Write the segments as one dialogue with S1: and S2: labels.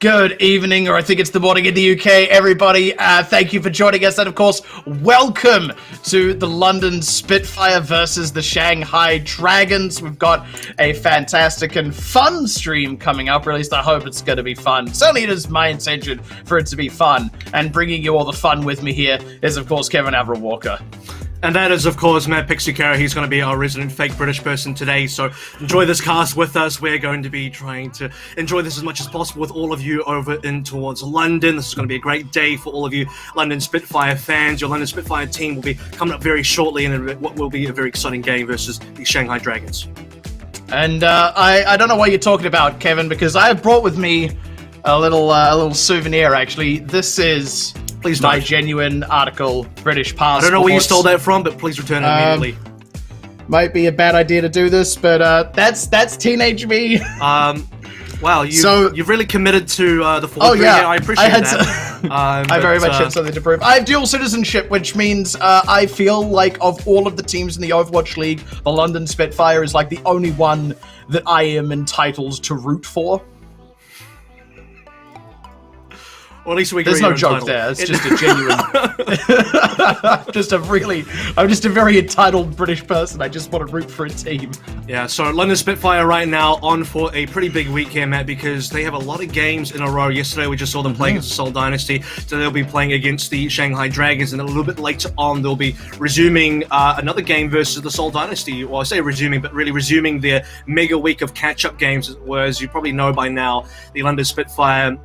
S1: Good evening, or I think it's the morning in the UK, everybody. Thank you for joining us, and of course, welcome to the London Spitfire versus the Shanghai Dragons. We've got a fantastic and fun stream coming up, or at least I hope it's going to be fun. Certainly it is my intention for it to be fun, and bringing you all the fun with me here is, of course, Kevin Averill Walker.
S2: And that is, of course, Matt Pixie-Cara. He's going to be our resident fake British person today, so enjoy this cast with us. We're going to be trying to enjoy this as much as possible with all of you over in towards London. This is going to be a great day for all of you London Spitfire fans. Your London Spitfire team will be coming up very shortly in what will be a very exciting game versus the Shanghai Dragons.
S1: And I don't know what you're talking about, Kevin, because I have brought with me a little souvenir, actually. This is...
S2: Please
S1: my
S2: don't.
S1: Genuine article, British passport.
S2: I don't know where you stole that from, but please return it immediately.
S1: Might be a bad idea to do this, but that's teenage me.
S2: Wow, you've really committed to the forgery.
S1: Oh yeah,
S2: I appreciate that.
S1: I very much had something to prove. I have dual citizenship, which means I feel like of all of the teams in the Overwatch League, the London Spitfire is like the only one that I am entitled to root for.
S2: Or at least we
S1: There's no joke there. It's just a genuine. I'm just a very entitled British person. I just want to root for a team.
S2: Yeah, so London Spitfire right now on for a pretty big week here, Matt, because they have a lot of games in a row. Yesterday we just saw them playing against the Seoul Dynasty, so they'll be playing against the Shanghai Dragons, and a little bit later on they'll be resuming another game versus the Seoul Dynasty. Well, I say resuming, but really resuming their mega week of catch-up games, whereas you probably know by now, the London Spitfire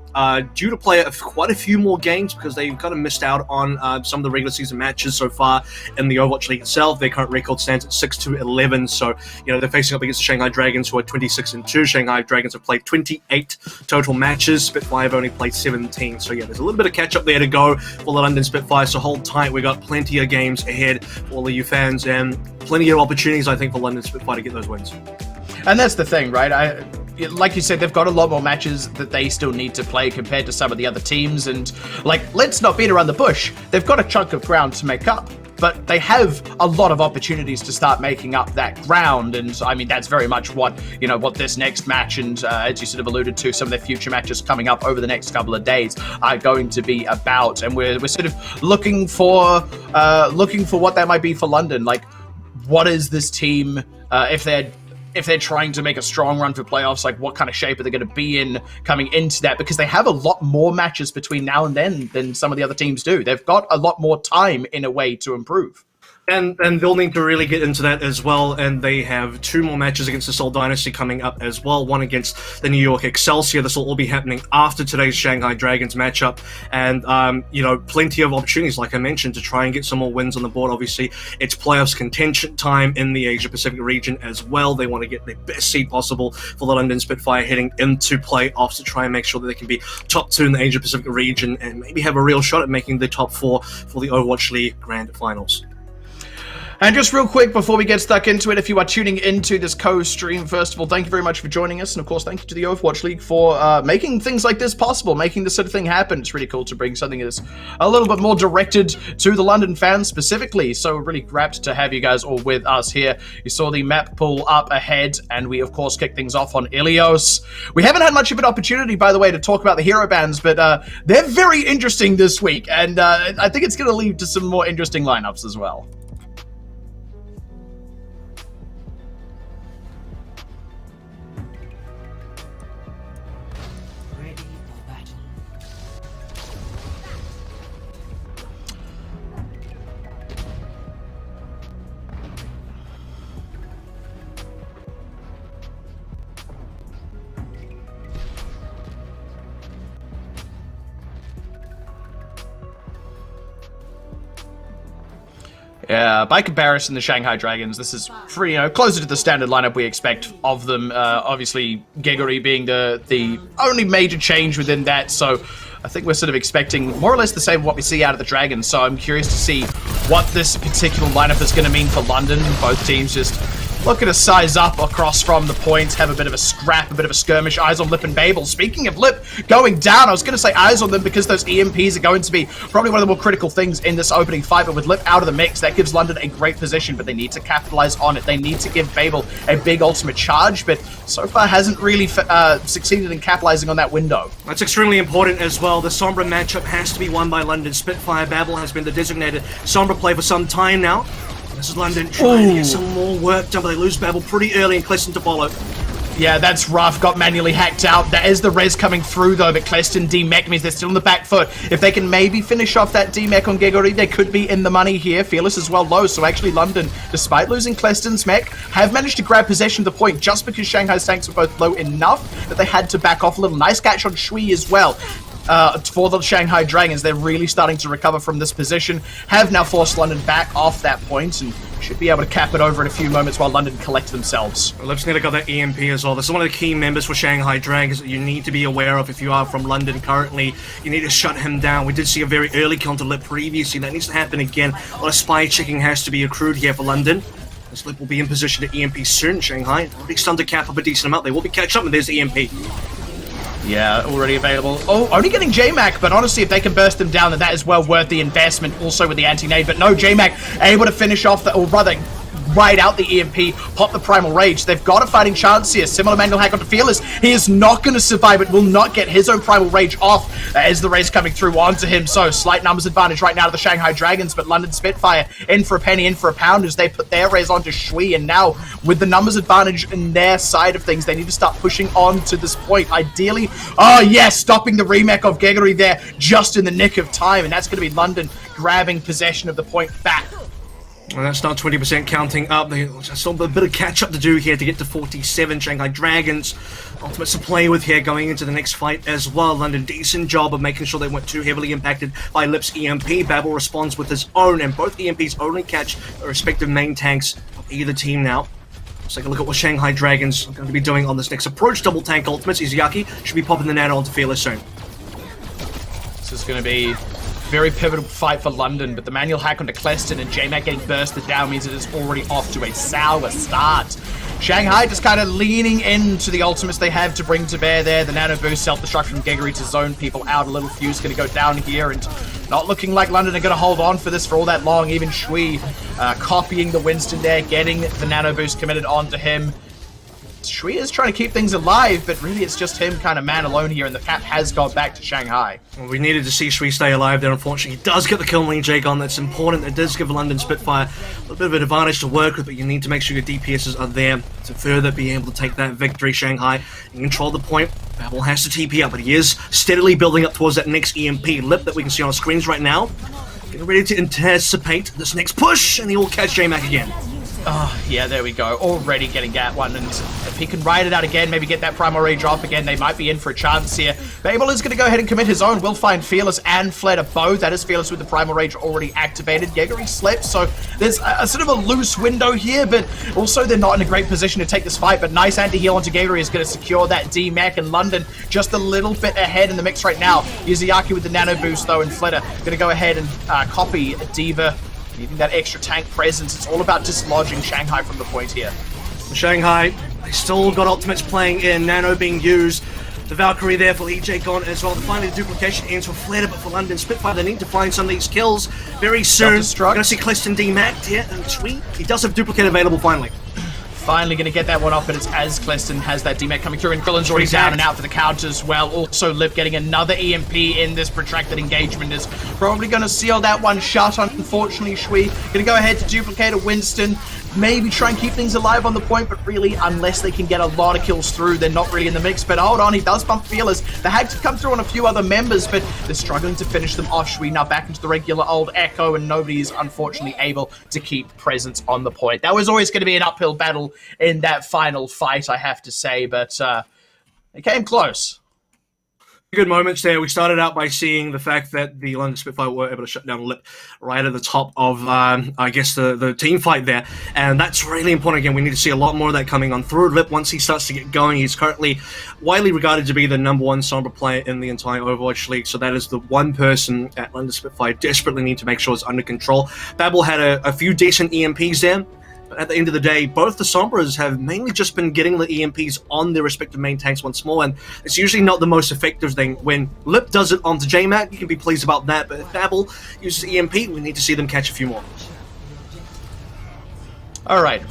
S2: due to play quite a few more games because they've kind of missed out on some of the regular season matches so far in the Overwatch League itself. Their current record stands at 6-11, so they're facing up against the Shanghai Dragons, who are 26-2. Shanghai Dragons have played 28 total matches. Spitfire have only played 17, so yeah, there's a little bit of catch up there to go for the London Spitfire. So hold tight, we got plenty of games ahead for all of you fans, and plenty of opportunities, I think, for London Spitfire to get those wins.
S1: And that's the thing, right? Like you said, they've got a lot more matches that they still need to play compared to some of the other teams. And, let's not beat around the bush. They've got a chunk of ground to make up, but they have a lot of opportunities to start making up that ground. And, I mean, that's very much what this next match and, as you sort of alluded to, some of their future matches coming up over the next couple of days are going to be about. And we're sort of looking for what that might be for London. Like, what is this team, if they're trying to make a strong run for playoffs, like what kind of shape are they going to be in coming into that? Because they have a lot more matches between now and then than some of the other teams do. They've got a lot more time in a way to improve.
S2: And they'll need to really get into that as well, and they have 2 more matches against the Seoul Dynasty coming up as well, one against the New York Excelsior. This will all be happening after today's Shanghai Dragons matchup, and plenty of opportunities, like I mentioned, to try and get some more wins on the board. Obviously, it's playoffs contention time in the Asia-Pacific region as well. They want to get the best seed possible for the London Spitfire heading into playoffs to try and make sure that they can be top 2 in the Asia-Pacific region and maybe have a real shot at making the top 4 for the Overwatch League Grand Finals.
S1: And just real quick, before we get stuck into it, if you are tuning into this co-stream, first of all, thank you very much for joining us. And of course, thank you to the Overwatch League for making things like this possible, making this sort of thing happen. It's really cool to bring something that's a little bit more directed to the London fans specifically. So really grabbed to have you guys all with us here. You saw the map pull up ahead, and we, of course, kick things off on Ilios. We haven't had much of an opportunity, by the way, to talk about the hero bans, but they're very interesting this week. And I think it's going to lead to some more interesting lineups as well. Yeah, by comparison, the Shanghai Dragons, this is pretty, closer to the standard lineup we expect of them. Obviously, Geguri being the only major change within that, so I think we're sort of expecting more or less the same what we see out of the Dragons. So I'm curious to see what this particular lineup is going to mean for London. Both teams just looking to size up across from the point, have a bit of a scrap, a bit of a skirmish. Eyes on Lip and Babel. Speaking of Lip going down, I was going to say eyes on them because those EMPs are going to be probably one of the more critical things in this opening fight, but with Lip out of the mix, that gives London a great position, but they need to capitalize on it. They need to give Babel a big ultimate charge, but so far hasn't really succeeded in capitalizing on that window.
S2: That's extremely important as well. The Sombra matchup has to be won by London Spitfire. Babel has been the designated Sombra play for some time now. This is London trying to get some more work done, but they lose Babel pretty early and Cleston to follow.
S1: Yeah, that's rough. Got manually hacked out. There is the res coming through, though, but Cleston D-Mech means they're still on the back foot. If they can maybe finish off that D-Mech on Gegori, they could be in the money here. Fearless is well low, so actually London, despite losing Cleston's mech, have managed to grab possession of the point just because Shanghai's tanks were both low enough that they had to back off a little. Nice catch on Shui as well. For the Shanghai Dragons, they're really starting to recover from this position, have now forced London back off that point, and should be able to cap it over in a few moments while London collect themselves.
S2: Lip's nearly got that EMP as well. This is one of the key members for Shanghai Dragons that you need to be aware of if you are from London currently. You need to shut him down. We did see a very early kill to Lip previously. That needs to happen again. A lot of spy checking has to be accrued here for London. This Lip will be in position to EMP soon. Shanghai already stunned to cap up a decent amount. They will be catch up, and there's the EMP.
S1: Yeah, already available. Oh, only getting J-Mac, but honestly, if they can burst them down, then that is well worth the investment, also with the anti-nade. But no, J-Mac able to finish off, or rather, ride out the EMP, pop the Primal Rage. They've got a fighting chance here. Similar manual hack onto Fearless. He is not going to survive, but will not get his own Primal Rage off as the race coming through onto him. So, slight numbers advantage right now to the Shanghai Dragons, but London Spitfire in for a penny, in for a pound as they put their raise onto Shui, and now, with the numbers advantage in their side of things, they need to start pushing on to this point. Ideally, oh yes, stopping the remake of Gegori there just in the nick of time, and that's going to be London grabbing possession of the point back.
S2: Well, that's not 20% counting up. They still have a bit of catch-up to do here to get to 47. Shanghai Dragons, ultimates to play with here going into the next fight as well. London, decent job of making sure they weren't too heavily impacted by Lip's EMP. Babel responds with his own, and both EMPs only catch the respective main tanks of either team now. Let's take a look at what Shanghai Dragons are going to be doing on this next approach. Double tank ultimates. Izuyaki should be popping the nano onto Fearless soon.
S1: This is going to be very pivotal fight for London, but the manual hack onto Cleston and J-Mac getting bursted down means it is already off to a sour start. Shanghai just kind of leaning into the ultimates they have to bring to bear there. The nano boost, self-destruction from Gegori to zone people out. A little fuse going to go down here, and not looking like London are going to hold on for this for all that long. Even Shui copying the Winston there, getting the nano boost committed onto him. Shui is trying to keep things alive, but really it's just him kind of man alone here, and the cap has gone back to Shanghai.
S2: Well, we needed to see Shui stay alive there, unfortunately. He does get the kill lane Jake on. That's important. It does give London Spitfire a little bit of an advantage to work with, but you need to make sure your DPSs are there to further be able to take that victory. Shanghai and control the point. Babel has to TP up, but he is steadily building up towards that next EMP Lip that we can see on our screens right now. Getting ready to anticipate this next push, and he will catch J-Mac again.
S1: Oh, yeah, there we go. Already getting that one, and if he can ride it out again, maybe get that Primal Rage off again, they might be in for a chance here. Babel is going to go ahead and commit his own. Will find Fearless and Fleta both. That is Fearless with the Primal Rage already activated. Gegori slips, so there's a sort of a loose window here, but also they're not in a great position to take this fight, but nice anti-heal onto Gegori is going to secure that D-Mech, and London just a little bit ahead in the mix right now. Izuyaki with the nano boost, though, and Fleta going to go ahead and copy Diva. Needing that extra tank presence. It's all about dislodging Shanghai from the point here.
S2: Shanghai, they still got ultimates playing in, nano being used. The Valkyrie there for EJ gone as well. Finally, the duplication ends for Fleta, but for London Spitfire, they need to find some of these kills very soon. We're going to see Cleston D-Macked here, and sweet, he does have duplicate available finally.
S1: Finally going to get that one off, but it's as Cleston has that D-Mech coming through, and Krillin's already down and out for the count as well. Also, Lip getting another EMP in this protracted engagement is probably going to seal that one shut, unfortunately. Shui going to go ahead to duplicate a Winston, maybe try and keep things alive on the point, but really, unless they can get a lot of kills through, they're not really in the mix. But hold on, he does bump Fearless. They had to come through on a few other members, but they're struggling to finish them off. Shui now back into the regular old Echo, and nobody's unfortunately able to keep presence on the point. That was always going to be an uphill battle in that final fight, I have to say, but it came close.
S2: Good moments there. We started out by seeing the fact that the London Spitfire were able to shut down Lip right at the top of, I guess, the team fight there. And that's really important. Again, we need to see a lot more of that coming on through. Lip, once he starts to get going, he's currently widely regarded to be the #1 Sombra player in the entire Overwatch League. So that is the one person at London Spitfire desperately need to make sure is under control. Babel had a few decent EMPs there. But at the end of the day, both the Sombras have mainly just been getting the EMPs on their respective main tanks once more, and it's usually not the most effective thing. When Lip does it onto JMac, you can be pleased about that, but if Babel uses EMP, we need to see them catch a few more.
S1: Alright,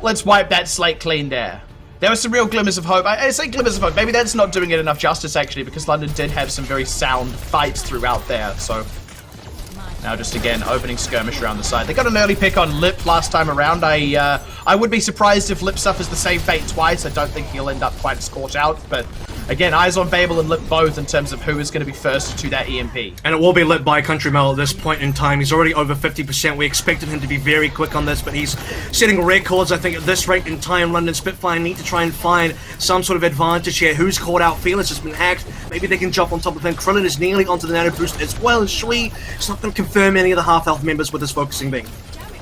S1: let's wipe that slate clean there. There were some real glimmers of hope. I say glimmers of hope. Maybe that's not doing it enough justice, actually, because London did have some very sound fights throughout there. So now just, again, opening skirmish around the side. They got an early pick on Lip last time around. I would be surprised if Lip suffers the same fate twice. I don't think he'll end up quite as caught out, but again, eyes on Babel and Lip both in terms of who is going to be first to that EMP.
S2: And it will be lit by Country Mel at this point in time. He's already over 50%. We expected him to be very quick on this, but he's setting records. I think at this rate in time, London Spitfire need to try and find some sort of advantage here. Who's caught out? Fearless has been hacked. Maybe they can jump on top of him. Krillin is nearly onto the nano boost as well as Shui. It's not going to confirm any of the half-health members with his focusing beam.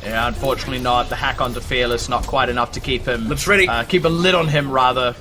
S1: Yeah, unfortunately not. The hack onto Fearless, not quite enough to keep him...
S2: Lip's ready.
S1: Keep a lid on him, rather.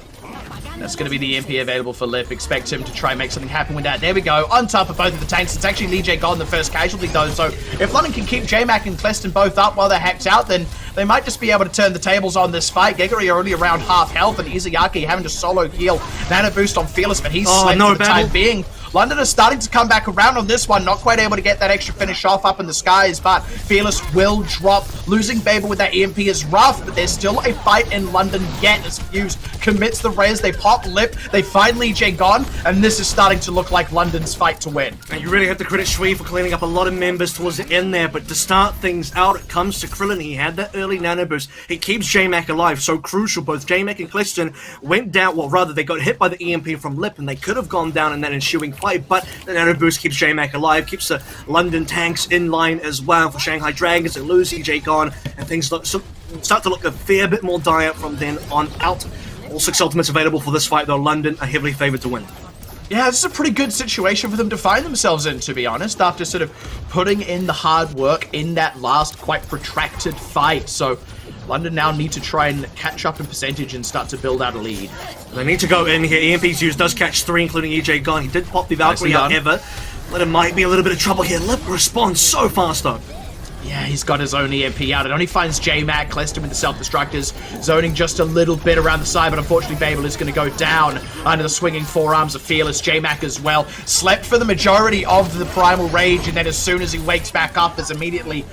S1: That's going to be the EMP available for Lip. Expect him to try and make something happen with that. There we go. On top of both of the tanks. It's actually Lee J God, the first casualty, though. So if London can keep J-Mac and Cleston both up while they're hacked out, then they might just be able to turn the tables on this fight. Gegari already around half health, and Izayaki having to solo heal. Nano boost on Fearless, but he's slept for the time being. London is starting to come back around on this one, not quite able to get that extra finish off up in the skies, but Fearless will drop. Losing Babel with that EMP is rough, but there's still a fight in London yet as Fuse commits the res. They pop Lip, they find Lee J gone, and this is starting to look like London's fight to win.
S2: And you really have to credit Shui for cleaning up a lot of members towards the end there, but to start things out, it comes to Krillin. He had that early nano boost. He keeps J-Mac alive, so crucial. Both J-Mac and Cleston went down, well, rather, they got hit by the EMP from Lip, and they could have gone down in that ensuing fight, but the nano boost keeps J-Mac alive, keeps the London tanks in line as well. For Shanghai Dragons, they lose EJ gone, and things start to look a fair bit more dire from then on out. All 6 ultimates available for this fight, though London are heavily favoured to win.
S1: Yeah, this is a pretty good situation for them to find themselves in, to be honest, after sort of putting in the hard work in that last quite protracted fight. So London now need to try and catch up in percentage and start to build out a lead.
S2: They need to go in here. EMP's used does catch 3, including EJ Gon. He did pop the Valkyrie, however. Lip might be a little bit of trouble here. Lip responds so fast, though.
S1: Yeah, he's got his own EMP out. It only finds J-Mac, Cleston with the self-destructors, zoning just a little bit around the side, but unfortunately Babel is going to go down under the swinging forearms of Fearless. J-Mac as well. Slept for the majority of the Primal Rage, and then as soon as he wakes back up, is immediately,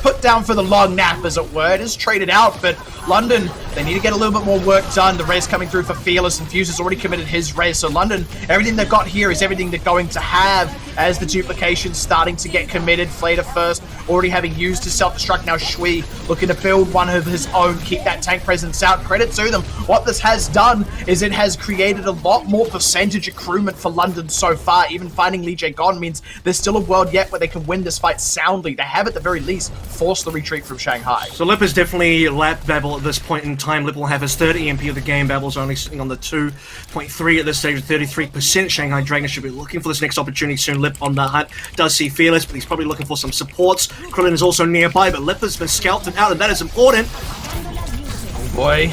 S1: put down for the long nap, as it were. It is traded out, but London, they need to get a little bit more work done. The res coming through for Fearless, and Fuse has already committed his res, so London, everything they've got here is everything they're going to have as the duplication's starting to get committed. Flater first, already having used his self-destruct. Now Shui looking to build one of his own, keep that tank presence out. Credit to them. What this has done is it has created a lot more percentage accruement for London so far. Even finding Lee J gone means there's still a world yet where they can win this fight soundly. They have at the very least forced the retreat from Shanghai.
S2: So Lip has definitely lapped Babel at this point in time. Lip will have his third EMP of the game. Babel's only sitting on the 2.3 at this stage with 33%. Shanghai Dragons should be looking for this next opportunity soon. Lip on the hunt does see Fearless, but he's probably looking for some supports. Krillin is also nearby, but Lip has been scalped out, and that is important.
S1: Oh boy.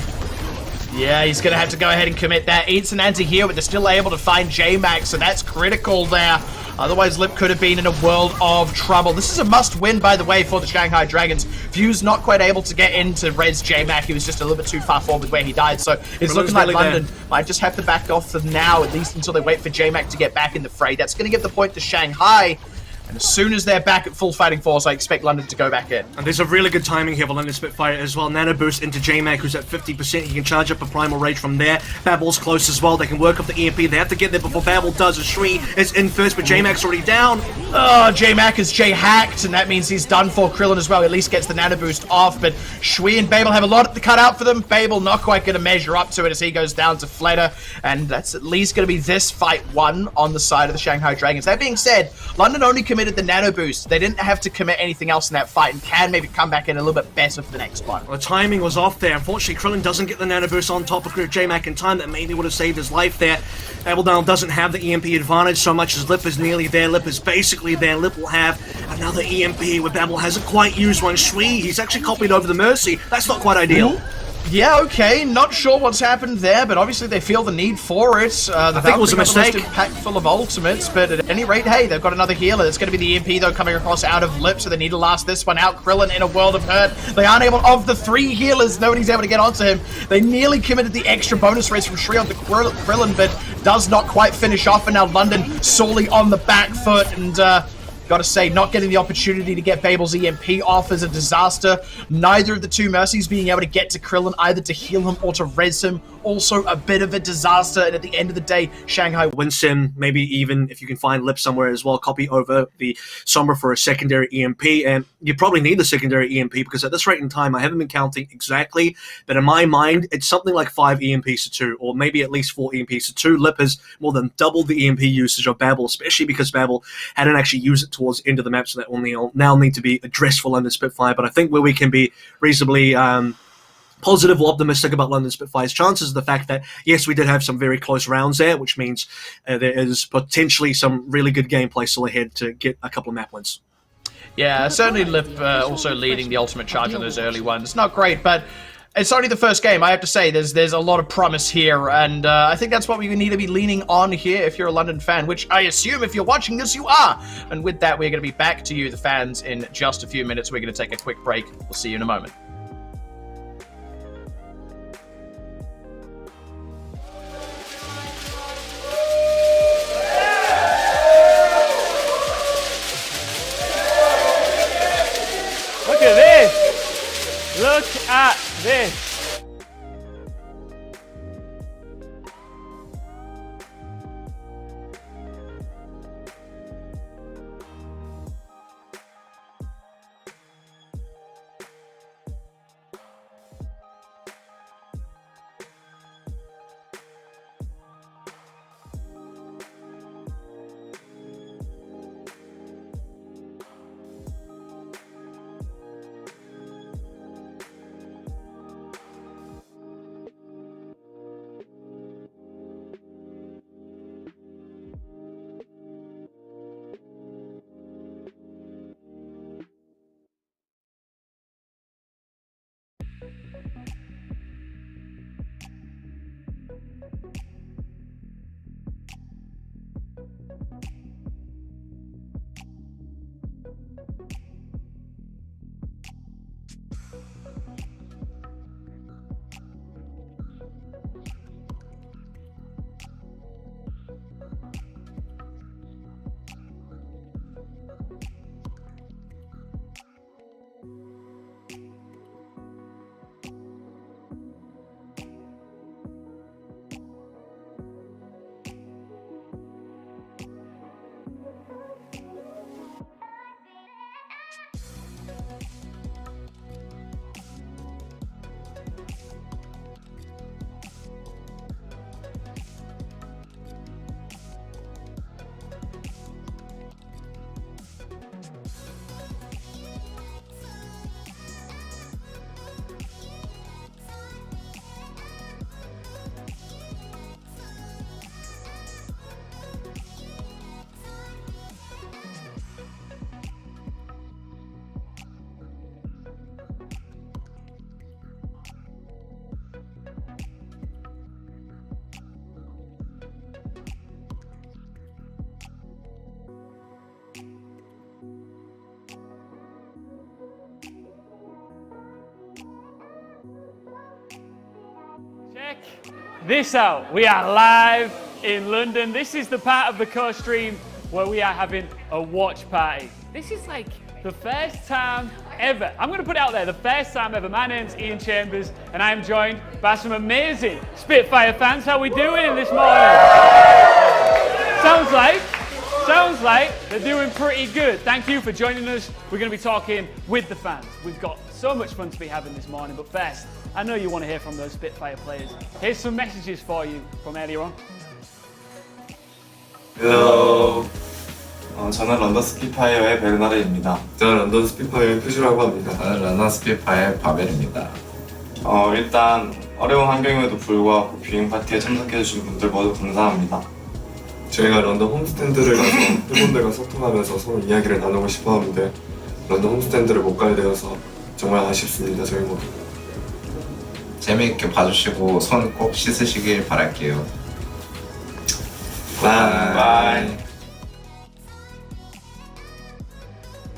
S1: Yeah, he's going to have to go ahead and commit that. Eats an anti-heal, but they're still able to find J-Mac, so that's critical there. Otherwise, Lip could have been in a world of trouble. This is a must-win, by the way, for the Shanghai Dragons. Fuse not quite able to get into res J-Mac. He was just a little bit too far forward where he died, so it's looking like London might just have to back off for now, at least until they wait for J-Mac to get back in the fray. That's going to give the point to Shanghai. And as soon as they're back at full fighting force, I expect London to go back in.
S2: And there's a really good timing here for London Spitfire as well. Nano boost into J-Mac, who's at 50%. He can charge up a Primal Rage from there. Babel's close as well. They can work up the EMP. They have to get there before Babel does. As Shui is in first, but J-Mac's already down.
S1: Oh, J-Mac is J-hacked, and that means he's done for. Krillin as well at least gets the nano boost off, but Shui and Babel have a lot to cut out for them. Babel not quite going to measure up to it as he goes down to Flatter, and that's at least going to be this fight one on the side of the Shanghai Dragons. That being said, London only committed the nano boost. They didn't have to commit anything else in that fight and can maybe come back in a little bit better for the next one.
S2: Well, the timing was off there. Unfortunately, Krillin doesn't get the nano boost on top of J-Mac in time. That maybe would have saved his life there. Babel doesn't have the EMP advantage so much as Lip is nearly there. Lip is basically there. Lip will have another EMP where Babel hasn't quite used one. Shui, he's actually copied over the Mercy. That's not quite ideal.
S1: Yeah, okay, not sure what's happened there, but obviously they feel the need for it.
S2: I think it was a mistake.
S1: Pack full of ultimates, but at any rate, hey, they've got another healer. It's going to be the EMP, though, coming across out of Lip, so they need to last this one out. Krillin in a world of hurt. They aren't able, of the 3 healers, nobody's able to get onto him. They nearly committed the extra bonus race from Shri onto Krillin, but does not quite finish off, and now London sorely on the back foot, and gotta say, not getting the opportunity to get Babel's EMP off is a disaster. Neither of the 2 Mercies being able to get to Krillin, either to heal him or to res him, also a bit of a disaster. And at the end of the day, Shanghai
S2: win sim, maybe even if you can find Lip somewhere as well, copy over the Sombra for a secondary EMP. And you probably need the secondary EMP because at this rate in time, I haven't been counting exactly, but in my mind, it's something like 5 EMPs to 2, or maybe at least 4 EMPs to 2. Lip has more than doubled the EMP usage of Babel, especially because Babel hadn't actually used it towards the end of the map, so that will now need to be addressed for London Spitfire. But I think where we can be reasonably positive or optimistic about London Spitfire's chances is the fact that, yes, we did have some very close rounds there, which means there is potentially some really good gameplay still ahead to get a couple of map wins.
S1: Yeah, certainly Lip also leading the ultimate charge on those early ones. Not great, but it's only the first game. I have to say, there's a lot of promise here, and I think that's what we need to be leaning on here if you're a London fan, which I assume if you're watching this, you are. And with that, we're going to be back to you, the fans, in just a few minutes. We're going to take a quick break. We'll see you in a moment.
S3: Look at this! Look at this! Check this out. We are live in London. This is the part of the co-stream where we are having a watch party. This is like the first time ever. I'm going to put it out there, the first time ever. My name's Ian Chambers, and I am joined by some amazing Spitfire fans. How are we doing this morning? Sounds like they're doing pretty good. Thank you for joining us. We're going to be talking with the fans. We've got so much fun to be having this morning, but first, I know you want to hear from those Spitfire players. Here's some messages for you from earlier on.
S4: Hello. 저는 런던 스피파이어의 베르나르입니다.
S5: 저는 런던 스피파이어의 표시라고 합니다.
S6: 저는 런던 스피파이어의 바벨입니다.
S4: 일단 어려운 환경임에도 불구하고 뷰잉 파티에 참석해주신 분들 모두 감사합니다.
S5: 저희가 런던 홈스탠드를 가서 팬분들과 소통하면서 서로 이야기를 나누고 싶어 하는데 런던 홈스탠드를 못 가게 되어서 정말 아쉽습니다. 저희 모두.
S6: 재미있게 봐주시고 손 꼭 씻으시길 바랄게요.
S4: Bye.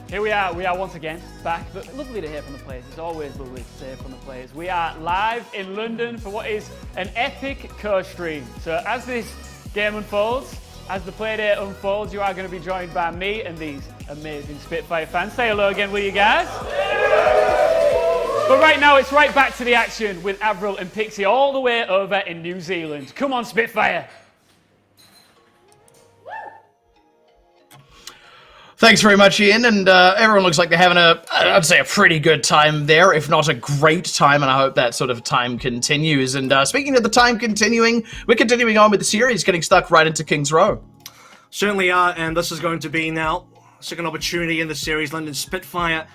S3: Here we are once again, back. But lovely to hear from the players. It's always lovely to hear from the players. We are live in London for what is an epic co-stream. So as this game unfolds, as the play day unfolds, you are going to be joined by me and these amazing Spitfire fans. Say hello again, will you guys? But right now, it's right back to the action with Avril and Pixie all the way over in New Zealand. Come on, Spitfire.
S1: Thanks very much, Ian, and everyone looks like they're having I'd say a pretty good time there, if not a great time, and I hope that sort of time continues. And speaking of the time continuing, we're continuing on with the series, getting stuck right into King's Row.
S2: Certainly are, and this is going to be now second opportunity in the series. London Spitfire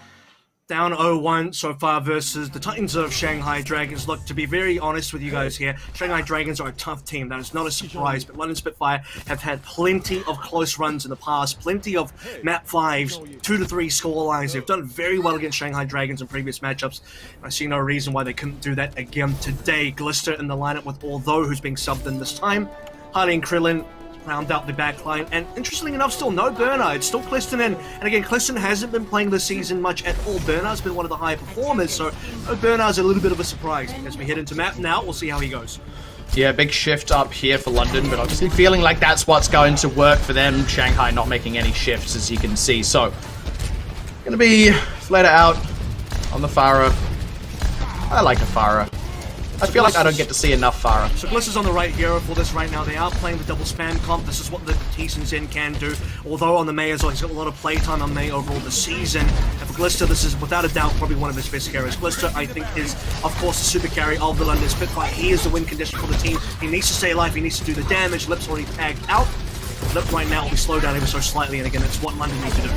S2: down 0-1 so far versus the Titans of Shanghai Dragons. Look, to be very honest with you guys here, Shanghai Dragons are a tough team. That is not a surprise, but London Spitfire have had plenty of close runs in the past, plenty of map 5s, 2-3 score lines. They've done very well against Shanghai Dragons in previous matchups. I see no reason why they couldn't do that again today. Glister in the lineup with Although, who's being subbed in this time. Harley and Krillin round out the backline, and interestingly enough, still no Bernard. It's still Cliston in, and again, Cliston hasn't been playing this season much at all. Bernard's been one of the higher performers, so Bernard's a little bit of a surprise. As we head into map now, we'll see how he goes.
S1: Yeah, big shift up here for London, but obviously feeling like that's what's going to work for them. Shanghai not making any shifts, as you can see. So, gonna be Fleta out on the Farah. I like a Farah. I feel like I don't get to see enough Farah.
S2: So Glister's on the right hero for this right now. They are playing the double spam comp. This is what the Teason's in can do. Although on the May as well, he's got a lot of playtime on May overall this season. And for Glister, this is without a doubt probably one of his best carries. Glister, I think, is of course the super carry of the London Spitfire. He is the win condition for the team. He needs to stay alive. He needs to do the damage. Lip's already tagged out. Lip right now will be slowed down ever so slightly, and again, that's what London needs to do.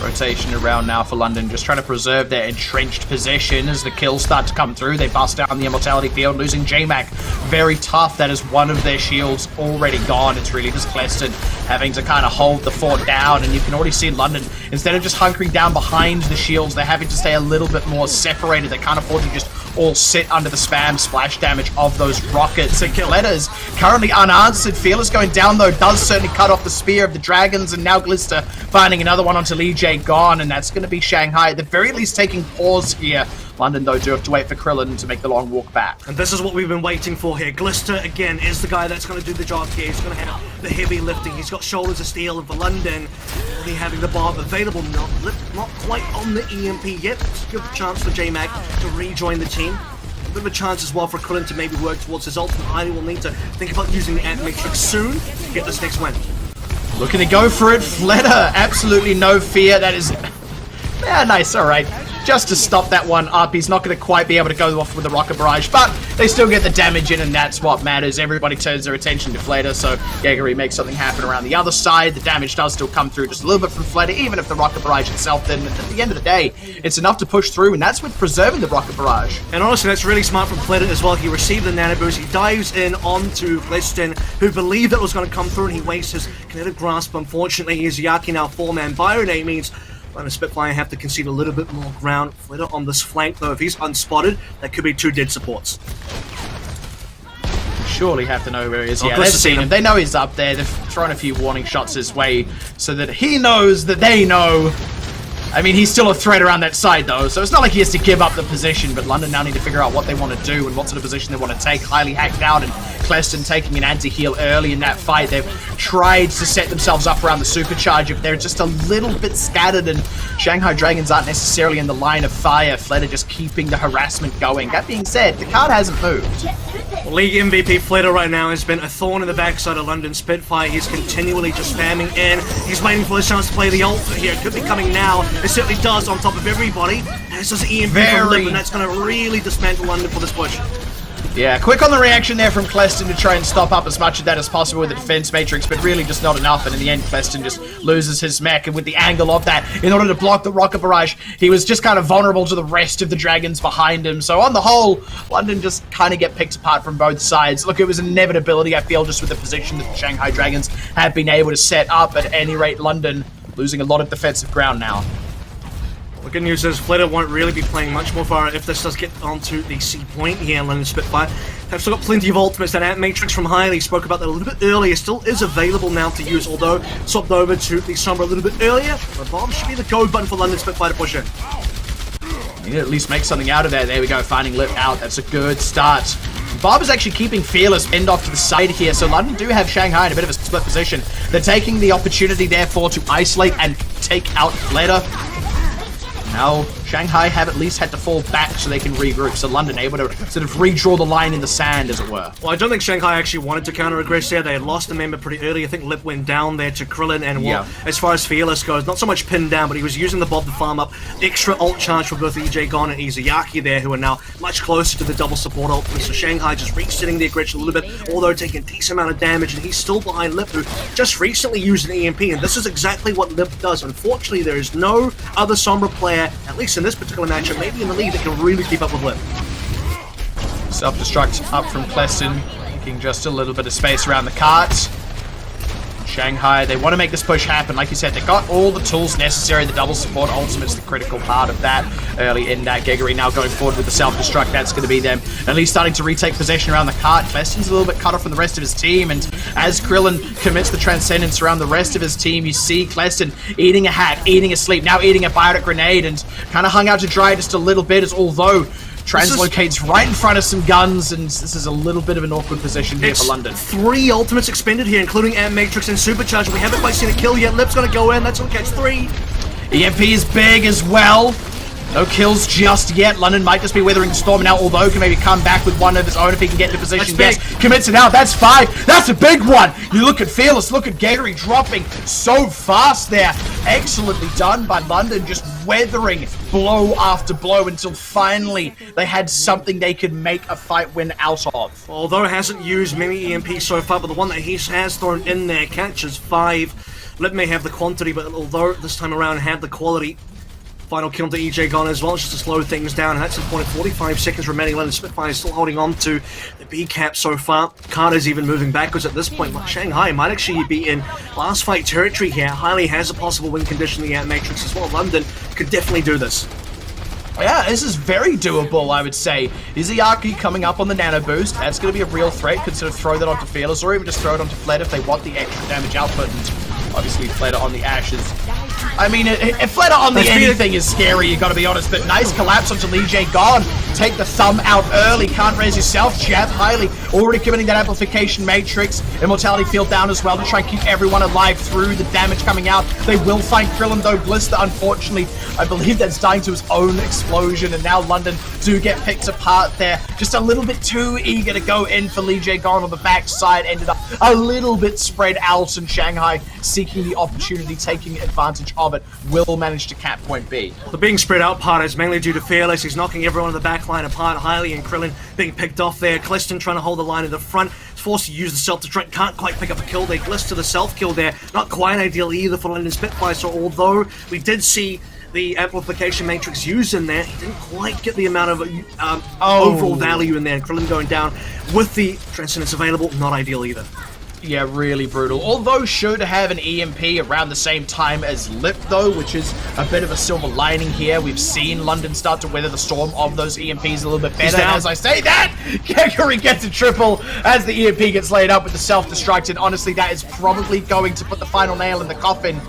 S1: Rotation around now for London, just trying to preserve their entrenched position as the kills start to come through. They bust down the Immortality field, losing J-Mac. Very tough. That is one of their shields already gone. It's really just Cleston having to kind of hold the fort down, and you can already see London, instead of just hunkering down behind the shields, they're having to stay a little bit more separated. They can't afford to just all sit under the spam splash damage of those rockets. And Letters currently unanswered. Fearless going down though does certainly cut off the spear of the Dragons, and now Glister finding another one onto Lee J gone, and that's going to be Shanghai at the very least taking pause here. London, though, do have to wait for Krillin to make the long walk back.
S2: And this is what we've been waiting for here. Glister, again, is the guy that's going to do the job here. He's going to have the heavy lifting. He's got shoulders of steel, and for London, only having the bomb available, not quite on the EMP yet. It's a good chance for J-Mac to rejoin the team. A bit of a chance as well for Krillin to maybe work towards his ultimate. Heine will need to think about using the Ant Matrix soon to get this next win.
S1: Looking to go for it. Fleta, absolutely no fear. That is... yeah, nice, alright. Just to stop that one up. He's not going to quite be able to go off with the rocket barrage, but they still get the damage in, and that's what matters. Everybody turns their attention to Fleta, so Jaegery makes something happen around the other side. The damage does still come through just a little bit from Fleta, even if the rocket barrage itself, then at the end of the day, it's enough to push through, and that's with preserving the rocket barrage.
S2: And honestly, that's really smart from Fleta as well. He received the nano boost. He dives in onto Cliston, who believed it was going to come through, and he wastes his kinetic grasp. Unfortunately, his Yaki now 4-man Byronate means London Spitfire have to concede a little bit more ground. Fleta on this flank, though, if he's unspotted, that could be 2 dead supports.
S1: Surely have to know where he is. Yeah, they've seen him. They know he's up there. They've thrown a few warning shots his way so that he knows that they know. I mean, he's still a threat around that side, though, so it's not like he has to give up the position, but London now need to figure out what they want to do and what sort of position they want to take. Highly hacked out, and Cleston taking an anti-heal early in that fight. They've tried to set themselves up around the supercharger, but they're just a little bit scattered, and Shanghai Dragons aren't necessarily in the line of fire. Fleta just keeping the harassment going. That being said, the card hasn't moved.
S2: League MVP Fleta right now has been a thorn in the backside of London Spitfire. He's continually just spamming in. He's waiting for his chance to play the ult here. It could be coming now. It certainly does on top of everybody. This is EMP from Lip, and that's going to really dismantle London for this push.
S1: Yeah, quick on the reaction there from Cleston to try and stop up as much of that as possible with the defense matrix, but really just not enough, and in the end Cleston just loses his mech, and with the angle of that, in order to block the rocket barrage, he was just kind of vulnerable to the rest of the Dragons behind him. So on the whole, London just kind of get picked apart from both sides. Look, it was an inevitability, I feel, just with the position that the Shanghai Dragons have been able to set up. At any rate, London losing a lot of defensive ground now.
S2: The good news is Flitter won't really be playing much more far if this does get onto the C point here in London Spitfire. Have still got plenty of ultimates. That Ant Matrix from Hailey spoke about that a little bit earlier. Still is available now to use, although swapped over to the Sombra a little bit earlier. But Bomb should be the go button for London Spitfire to push in.
S1: You need to at least make something out of there. There we go, finding Lip out. That's a good start. Bob is actually keeping Fearless pinned off to the side here, so London do have Shanghai in a bit of a split position. They're taking the opportunity, therefore, to isolate and take out Flatter. Now, Shanghai have at least had to fall back so they can regroup, so London able to sort of redraw the line in the sand, as it were.
S2: Well, I don't think Shanghai actually wanted to counter-aggress there. They had lost a member pretty early. I think Lip went down there to Krillin, and well, as far as Fearless goes, not so much pinned down, but he was using the Bob to farm up extra ult charge for both EJ Gon and Izayaki there, who are now much closer to the double support ult. So Shanghai just resetting the aggression a little bit, although taking a decent amount of damage, and he's still behind Lip, who just recently used an EMP, and this is exactly what Lip does. Unfortunately, there is no other Sombra player, at least in this particular matchup, maybe in the league, that can really keep up with Lip.
S1: Self-destruct up from Kleston, making just a little bit of space around the cart. Shanghai, they want to make this push happen. Like you said, they got all the tools necessary. The double support ultimate's the critical part of that early in that. Geggery now going forward with the self-destruct. That's going to be them at least starting to retake possession around the cart. Kleston's a little bit cut off from the rest of his team, and as Krillin commits the transcendence around the rest of his team, you see Kleston eating a hack, eating a sleep, now eating a biotic grenade, and kind of hung out to dry just a little bit, as although translocates right in front of some guns, and this is a little bit of an awkward position here for London.
S2: 3 ultimates expended here, including Ant Matrix and Supercharge. We haven't quite seen a kill yet. Lip's gonna go in. That's gonna catch 3.
S1: EMP is big as well. No kills just yet. London might just be weathering the storm now, although can maybe come back with one of his own if he can get into position. Yes, commits it out. That's 5. That's a big one. You look at Fearless, look at Geggery dropping so fast there. Excellently done by London, just weathering blow after blow until finally they had something they could make a fight win out of.
S2: Although it hasn't used many EMPs so far, but the one that he has thrown in there catches 5. Lip may have the quantity, but although this time around had the quality. Final kill to EJ Gon as well, just to slow things down. And that's the point of 45 seconds remaining. London Spitfire still holding on to the B cap so far. Carter's even moving backwards at this point, but Shanghai might actually be in last fight territory here. Hailey has a possible win condition in the Ant Matrix as well. London could definitely do this.
S1: Yeah, this is very doable, I would say. Izayaki coming up on the nano boost. That's going to be a real threat. Could sort of throw that onto Fearless, or even just throw it onto Fled if they want the extra damage output. And obviously, Fled on the Ashes. I mean, if Fled on the anything is scary, you got to be honest. But nice collapse onto Lee J. Gone. Take the thumb out early. Can't raise yourself. Jab Hailey already committing that amplification matrix. Immortality field down as well to try and keep everyone alive through the damage coming out. They will find Krillin though. Blister, unfortunately, I believe that's dying to his own explosion. And now London do get picked apart there. Just a little bit too eager to go in for Lee J. Gone on the backside. Ended up a little bit spread out, and Shanghai seeking the opportunity, taking advantage of it, will manage to cap point B.
S2: The being spread out part is mainly due to Fearless. He's knocking everyone in the back line apart. Hailey and Krillin being picked off there. Kleston trying to hold the line in the front. He's forced to use the self-destruct. Can't quite pick up a kill. They glitch to the self-kill there. Not quite ideal either for London Spitfire. So although we did see the amplification matrix used in there, he didn't quite get the amount of overall value in there. And Krillin going down with the Transcendence available, not ideal either.
S1: Yeah, really brutal. Although should have an EMP around the same time as Lip though, which is a bit of a silver lining here. We've seen London start to weather the storm of those EMPs a little bit better. And as I say that, Geggery gets a triple as the EMP gets laid up with the self-destruct, and honestly that is probably going to put the final nail in the coffin,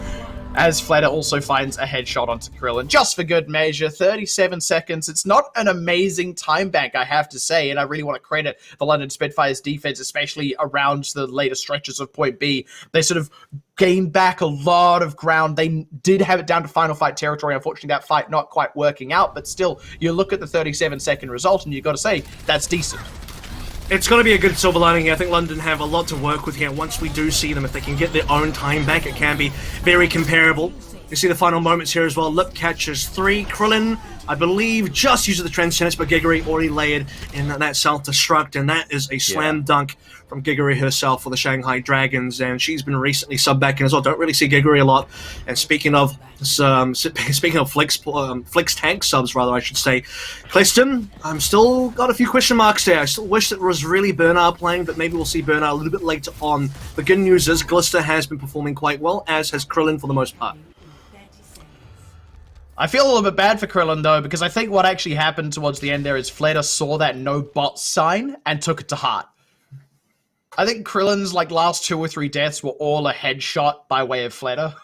S1: as Flatter also finds a headshot onto Krillin. Just for good measure, 37 seconds. It's not an amazing time bank, I have to say, and I really want to credit the London Spitfire's defense, especially around the later stretches of point B. They sort of gained back a lot of ground. They did have it down to final fight territory. Unfortunately, that fight not quite working out, but still, you look at the 37-second result, and you've got to say, that's decent.
S2: It's going to be a good silver lining here. I think London have a lot to work with here. Once we do see them, if they can get their own time back, it can be very comparable. You see the final moments here as well. Lip catches 3. Krillin, I believe, just uses the Transcendence, but Geggery already layered in that self-destruct, and that is a slam dunk from Geggery herself for the Shanghai Dragons, and she's been recently subbed back in as well. Don't really see Geggery a lot. And speaking of Flex tank subs, rather, I should say, Kleston, I'm still got a few question marks there. I still wish it was really Bernard playing, but maybe we'll see Bernard a little bit later on. The good news is Glister has been performing quite well, as has Krillin for the most part.
S1: I feel a little bit bad for Krillin, though, because I think what actually happened towards the end there is Fleta saw that no bot sign and took it to heart. I think Krillin's last 2 or 3 deaths were all a headshot by way of Fleta.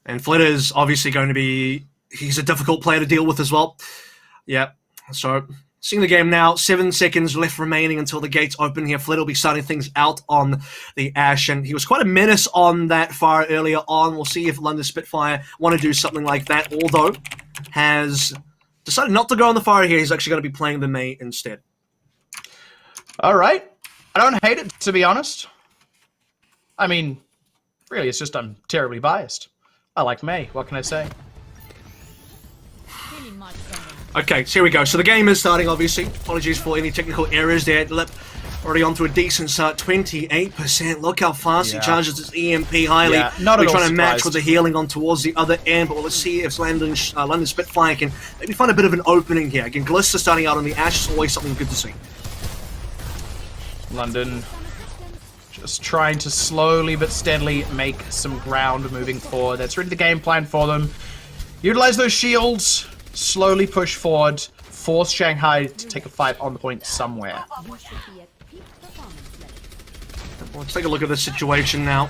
S2: And Fleta is obviously going to be... He's a difficult player to deal with as well. Yeah, so... Seeing the game now, 7 seconds left remaining until the gates open here. Fleta will be starting things out on the Ash, and he was quite a menace on that fire earlier on. We'll see if London Spitfire want to do something like that, although has decided not to go on the fire here. He's actually going to be playing the Mei instead.
S1: All right. I don't hate it, to be honest. I mean, really, it's just I'm terribly biased. I like Mei. What can I say?
S2: Okay, so here we go. So the game is starting, obviously. Apologies for any technical errors there. Lip already on to a decent start, 28%. Look how fast he charges his EMP highly.
S1: Yeah, not at
S2: We're
S1: all
S2: trying to match
S1: surprised.
S2: with the healing on towards the other end, but let's see if London Spitfire can maybe find a bit of an opening here. Again, Glister starting out on the Ash is always something good to see.
S1: London just trying to slowly but steadily make some ground moving forward. That's really the game plan for them. Utilize those shields, slowly push forward, force Shanghai to take a fight on the point somewhere.
S2: Let's take a look at the situation now.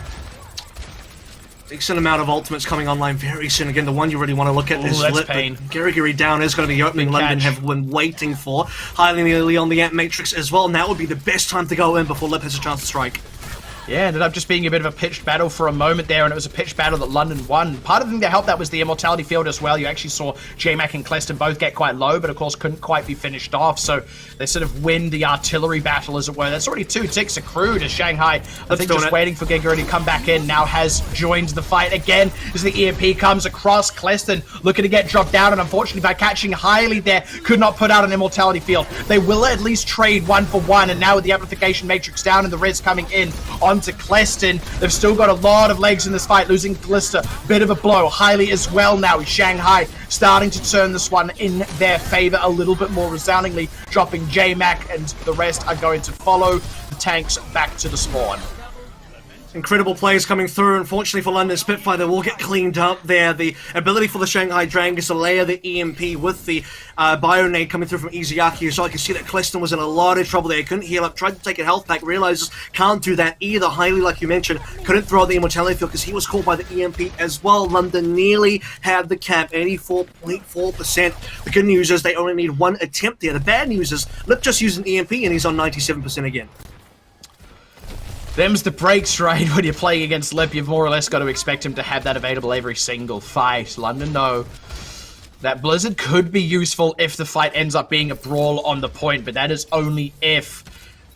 S2: Decent amount of ultimates coming online very soon. Again, the one you really want to look at is
S1: that's
S2: Lip.
S1: pain.
S2: Gary down is going to be the opening
S1: Good
S2: London
S1: catch.
S2: have been waiting for. Highly nearly on the Ant Matrix as well. Now would be the best time to go in before Lip has a chance to strike.
S1: Yeah, ended up just being a bit of a pitched battle for a moment there, and it was a pitched battle that London won. Part of the thing that helped that was the immortality field as well. You actually saw J-Mac and Cleston both get quite low, but of course couldn't quite be finished off, so they sort of win the artillery battle, as it were. That's already 2 ticks accrued as Shanghai, I think, just waiting for Giga to come back in, now has joined the fight again as the EMP comes across. Cleston looking to get dropped down, and unfortunately by catching highly there, could not put out an immortality field. They will at least trade 1 for 1, and now with the amplification matrix down and the res coming in onto Cleston, they've still got a lot of legs in this fight, losing Glister, bit of a blow. Highly as well now. Shanghai starting to turn this one in their favor a little bit more resoundingly, dropping J-Mac, and the rest are going to follow the tanks back to the spawn.
S2: Incredible plays coming through. Unfortunately for London Spitfire, they will get cleaned up there. The ability for the Shanghai Dragons to layer the EMP with the Bionade coming through from Izuyaki. So I can see that Cleston was in a lot of trouble there. He couldn't heal up, tried to take a health pack, realizes can't do that either. Highly, like you mentioned, couldn't throw out the immortality field because he was caught by the EMP as well. London nearly had the cap, 84.4%. The good news is they only need 1 attempt there. The bad news is Lip just used an EMP and he's on 97% again.
S1: Them's the breaks, right? When you're playing against Lip, you've more or less got to expect him to have that available every single fight. London, no. That Blizzard could be useful if the fight ends up being a brawl on the point, but that is only if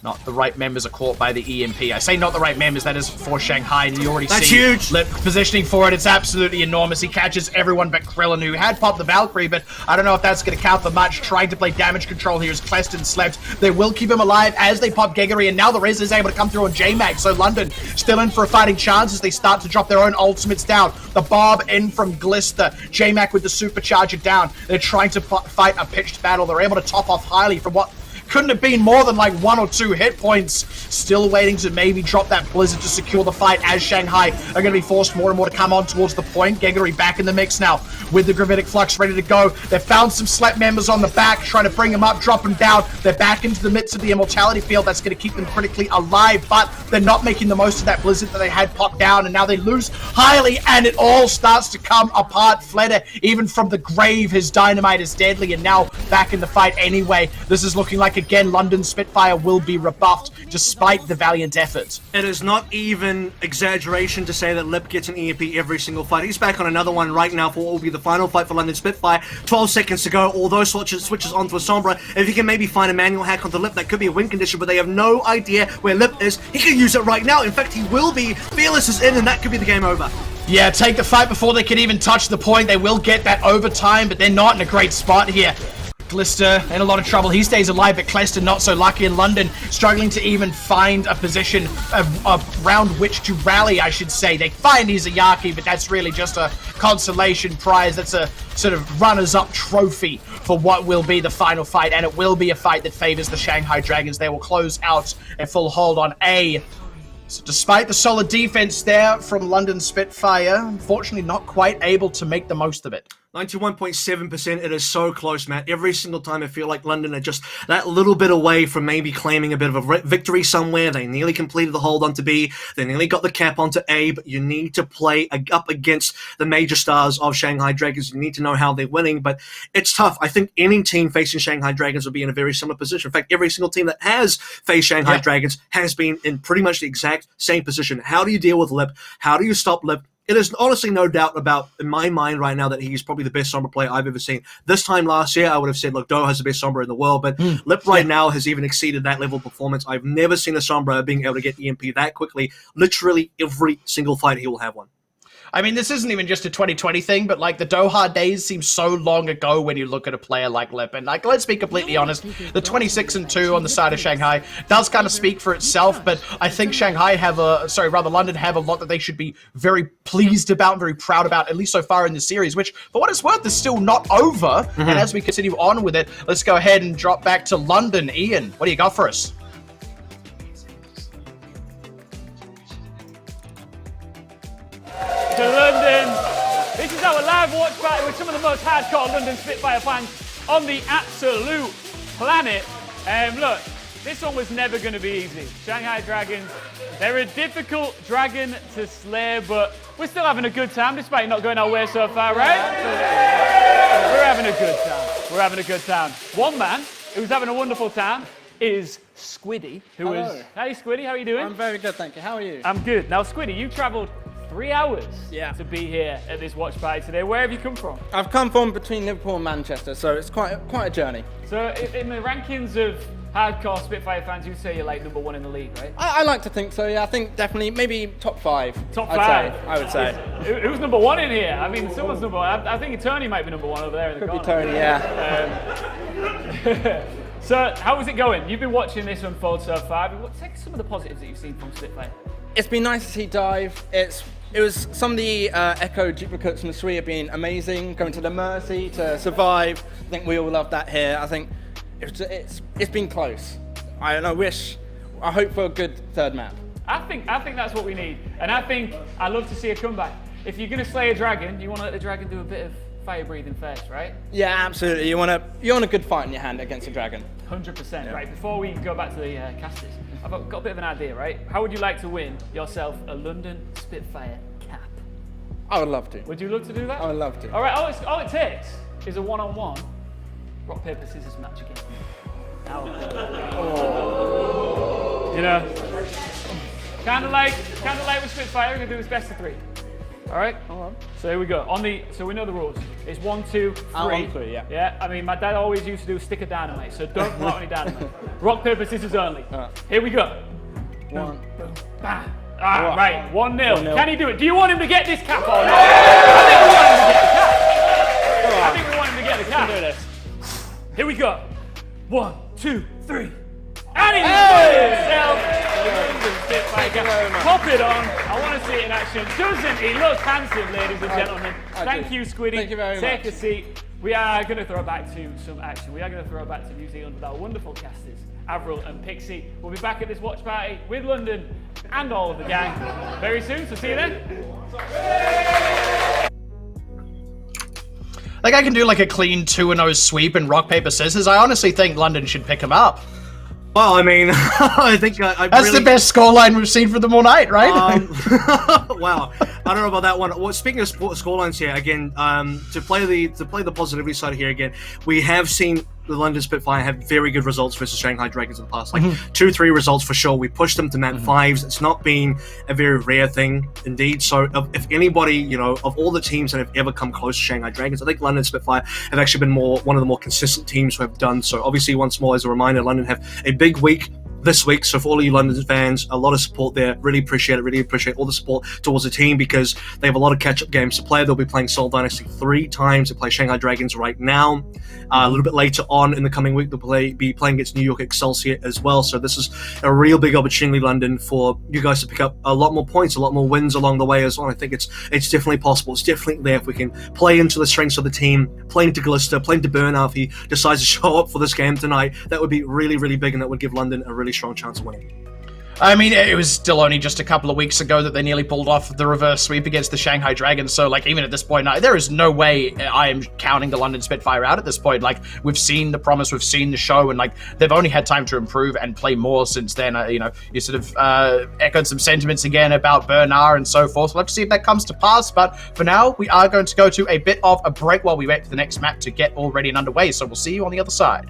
S1: not the right members are caught by the EMP. I say not the right members, that is for Shanghai, and you already
S2: That's
S1: see
S2: huge.
S1: Lip positioning for it. It's absolutely enormous. He catches everyone but Krillin, who had popped the Valkyrie, but I don't know if that's going to count for much. Trying to play damage control here as Cleston slept. They will keep him alive as they pop Geggery, and now the Riz is able to come through on J-Mag, so London still in for a fighting chance as they start to drop their own ultimates down. The Barb in from Glister, J-Mac with the supercharger down. They're trying to fight a pitched battle. They're able to top off highly from what couldn't have been more than like 1 or 2 hit points. Still waiting to maybe drop that Blizzard to secure the fight as Shanghai are going to be forced more and more to come on towards the point. Geggery back in the mix now with the Gravitic Flux ready to go. They've found some Slep members on the back, trying to bring them up, drop them down. They're back into the midst of the immortality field. That's going to keep them critically alive, but they're not making the most of that Blizzard that they had popped down, and now they lose highly, and it all starts to come apart. Fleta, even from the grave, his dynamite is deadly, and now back in the fight anyway. This is looking like, again, London Spitfire will be rebuffed despite the valiant effort.
S2: It is not even exaggeration to say that Lip gets an EMP every single fight. He's back on another one right now for what will be the final fight for London Spitfire. 12 seconds to go. Although switches onto a Sombra, if he can maybe find a manual hack onto Lip, that could be a win condition, but they have no idea where Lip is. He can use it right now. In fact, he will be. Fearless is in, and that could be the game over.
S1: Yeah, take the fight before they can even touch the point. They will get that overtime, but they're not in a great spot here. Glister in a lot of trouble. He stays alive, but Cleston not so lucky in London, struggling to even find a position around which to rally, I should say. They find Izuyaki, but that's really just a consolation prize. That's a sort of runners-up trophy for what will be the final fight, and it will be a fight that favors the Shanghai Dragons. They will close out a full hold on A. So despite the solid defense there from London Spitfire, unfortunately not quite able to make the most of it.
S2: 91.7%. It is so close, Matt. Every single time I feel like London are just that little bit away from maybe claiming a bit of a victory somewhere. They nearly completed the hold onto B. They nearly got the cap onto A, but you need to play up against the major stars of Shanghai Dragons. You need to know how they're winning, but it's tough. I think any team facing Shanghai Dragons will be in a very similar position. In fact, every single team that has faced Shanghai Dragons has been in pretty much the exact same position. How do you deal with Lip? How do you stop Lip? It is honestly no doubt about, in my mind right now, that he's probably the best Sombra player I've ever seen. This time last year, I would have said, look, Doe has the best Sombra in the world, but Lip right now has even exceeded that level of performance. I've never seen a Sombra being able to get EMP that quickly. Literally every single fight he will have one.
S1: I mean, this isn't even just a 2020 thing, but like the Doha days seem so long ago when you look at a player like Lip. And like, let's be completely honest, the 26-2 on the side of Shanghai does kind of speak for itself. But I think London have a lot that they should be very pleased about, very proud about, at least so far in the series, which for what it's worth is still not over. And as we continue on with it, let's go ahead and drop back to London. Ian, what do you got for us?
S3: To London. This is our live watch party with some of the most hardcore London Spitfire fans on the absolute planet. Look, this one was never going to be easy. Shanghai Dragons, they're a difficult dragon to slay, but we're still having a good time despite not going our way so far, right? We're having a good time. We're having a good time. One man who's having a wonderful time is Squiddy, who is... Hey, Squiddy, how are you doing?
S7: I'm very good, thank you. How are you?
S3: I'm good. Now, Squiddy, you travelled 3 hours
S7: to
S3: be here at this watch party today. Where have you come from?
S7: I've come from between Liverpool and Manchester, so it's quite a journey.
S3: So in the rankings of hardcore Spitfire fans, you'd say you're like number one in the league, right?
S7: I like to think so, yeah. I think definitely maybe top 5.
S3: Top 5?
S7: I would say.
S3: Who's number one in here? I mean, someone's number one. I think Tony might be number one over there in the corner.
S7: Could be Tony, yeah.
S3: So how is it going? You've been watching this unfold so far. Take some of the positives that you've seen from Spitfire.
S7: It's been nice to see Dive. It was some of the Echo duplicates from the 3 have been amazing. Going to the Mercy to survive. I think we all love that here. I think it's been close. I hope for a good third map.
S3: I think that's what we need, and I love to see a comeback. If you're going to slay a dragon, you want to let the dragon do a bit of fire breathing first, right?
S7: Yeah, absolutely. You want a good fight in your hand against a dragon.
S3: 100%. Yeah. Right. Before we go back to the casters, I've got a bit of an idea, right? How would you like to win yourself a London Spitfire cap?
S7: I would love to.
S3: Would you love to do that?
S7: I would love to.
S3: All right. All it takes is a one-on-one rock paper scissors match again. Now, you know, kind of like with Spitfire, we're gonna do this best of 3. All right. So here we go. So we know the rules. It's 1, 2, 3.
S7: 1, 2, yeah.
S3: Yeah. I mean, my dad always used to do a stick of dynamite, so don't pull out any dynamite. Rock paper scissors only. Here we go.
S7: 1.
S3: Bam. Right. 1-0. Can he do it? Do you want him to get this cap or not? I think we want him to get the cap. Do this. Here we go. 1, 2, 3. And he's himself. Pop it on. I want to see it in action. Doesn't he look handsome, ladies and gentlemen? Thank you, Squiddy.
S7: Thank you very much.
S3: Take a seat. We are going to throw back to some action. We are going to throw back to New Zealand with our wonderful casters, Avril and Pixie. We'll be back at this watch party with London and all of the gang very soon. So see you then.
S1: Like, I can do like a clean 2-0 sweep and rock, paper, scissors. I honestly think London should pick him up.
S2: Well, I mean, I think
S1: that's the best scoreline we've seen for them all night, right?
S2: Wow, I don't know about that one. Well, speaking of scorelines here again, to play the positivity side here again, we have seen the London Spitfire have very good results versus Shanghai Dragons in the past, like 2-3 results for sure. We pushed them to map 5s. It's not been a very rare thing indeed. So if anybody, you know, of all the teams that have ever come close to Shanghai Dragons, I think London Spitfire have actually been one of the more consistent teams who have done so. Obviously, once more as a reminder, London have a big week this week, so for all of you London fans, a lot of support there. Really appreciate all the support towards the team because they have a lot of catch-up games to play. They'll be playing Seoul Dynasty 3 times. They play Shanghai Dragons right now. A little bit later on in the coming week, they'll be playing against New York Excelsior as well. So this is a real big opportunity, London, for you guys to pick up a lot more points, a lot more wins along the way as well. I think it's definitely possible. It's definitely there if we can play into the strengths of the team, play into Glister, play into Burnout if he decides to show up for this game tonight. That would be really, really big, and that would give London a really strong chance of winning.
S1: I mean, it was still only just a couple of weeks ago that they nearly pulled off the reverse sweep against the Shanghai Dragons, so, like, even at this point, there is no way I am counting the London Spitfire out at this point. Like, we've seen the promise, we've seen the show, and, like, they've only had time to improve and play more since then. You sort of echoed some sentiments again about Bernard and so forth. We'll have to see if that comes to pass, but for now, we are going to go to a bit of a break while we wait for the next map to get all ready and underway, so we'll see you on the other side.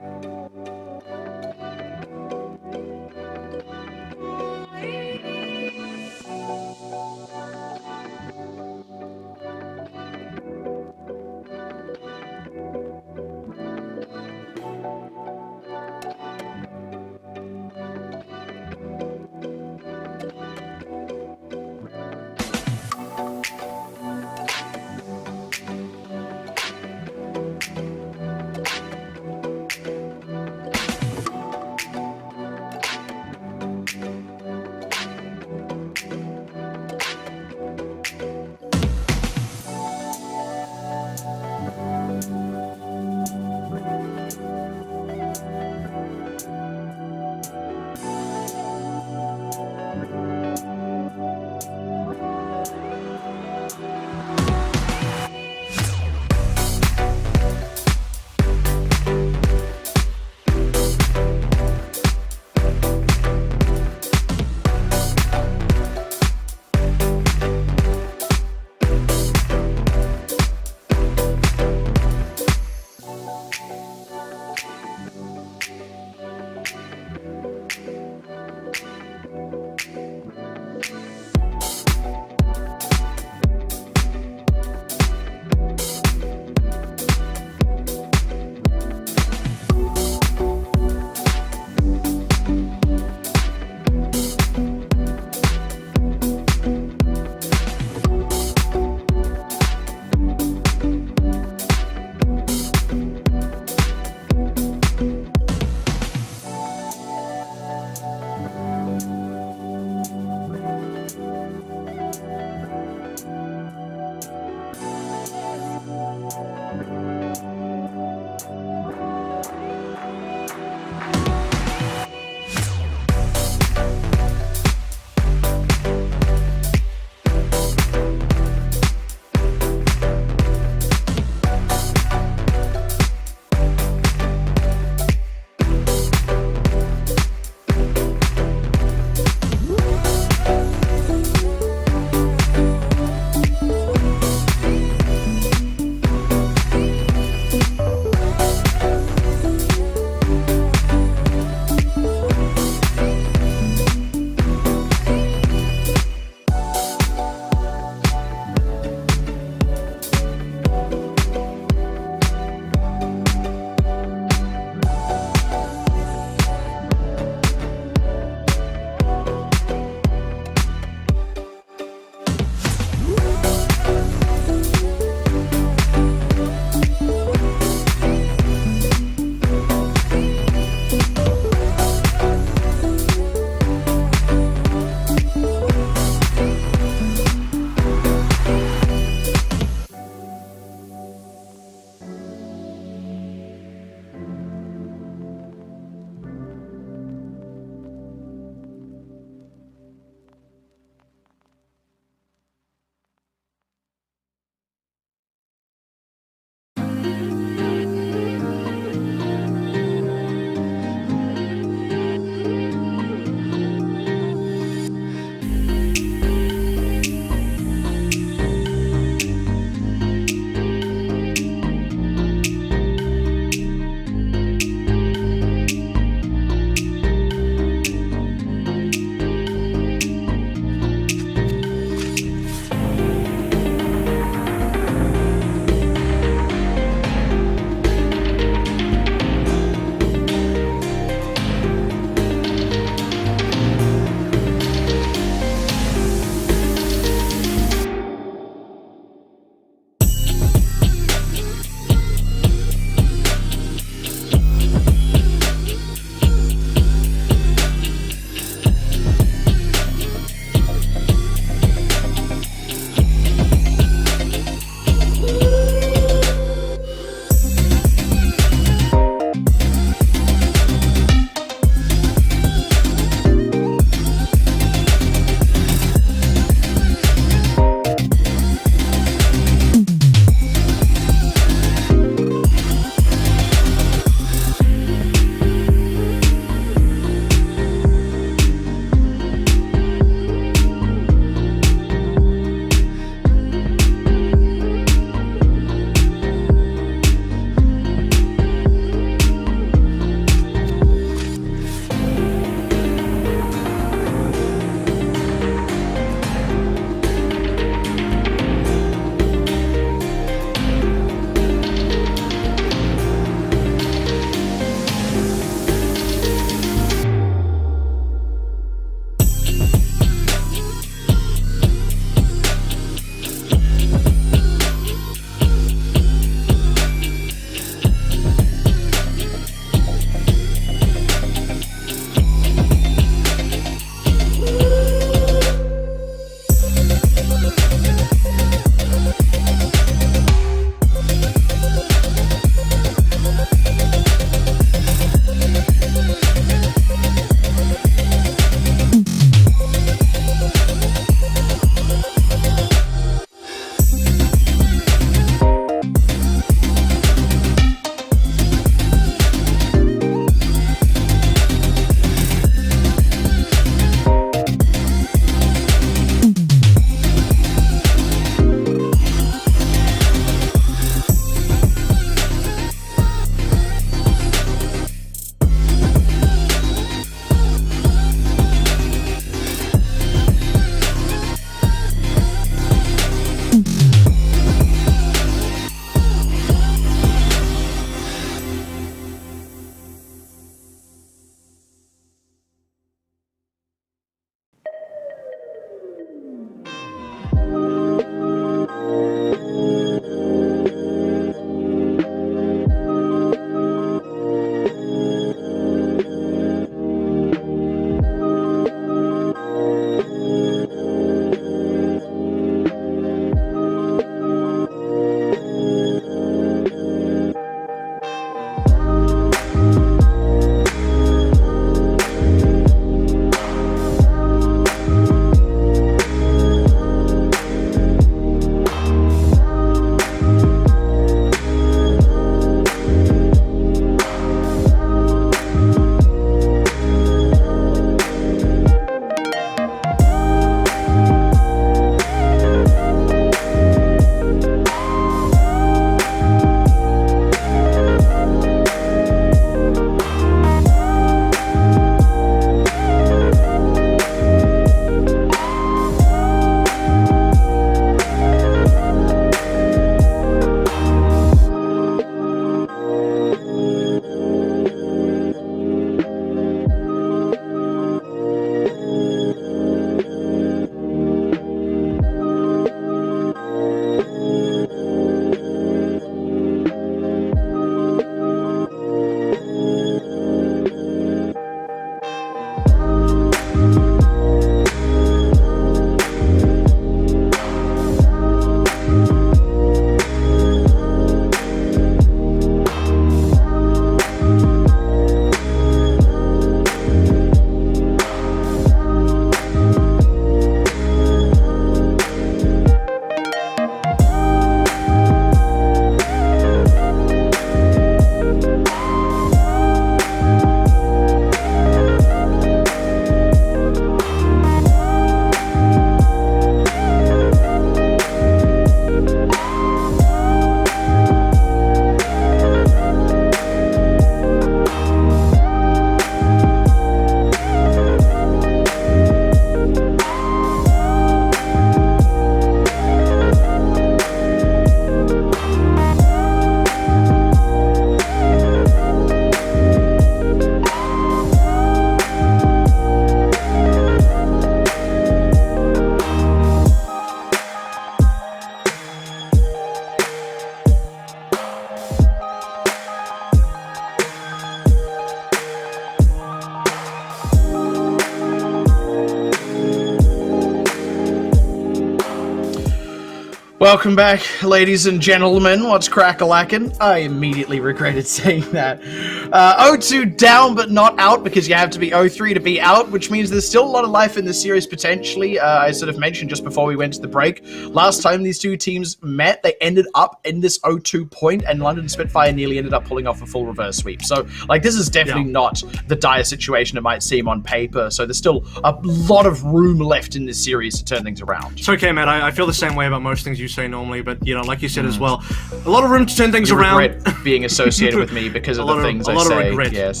S1: Welcome back, ladies and gentlemen. What's crack-a-lackin'? I immediately regretted saying that. 0-2 down, but not out, because you have to be 0-3 to be out, which means there's still a lot of life in this series, potentially. I sort of mentioned just before we went to the break, last time these two teams met, they ended up in this 0-2 point, and London Spitfire nearly ended up pulling off a full reverse sweep. So, like, this is definitely not the dire situation it might seem on paper, so there's still a lot of room left in this series to turn things around.
S2: It's okay, Matt. I feel the same way about most things you say normally, but you know, like you said as well, a lot of room to turn things around.
S1: Regret being associated with me because of the things I say. A lot of regret.
S2: Yes.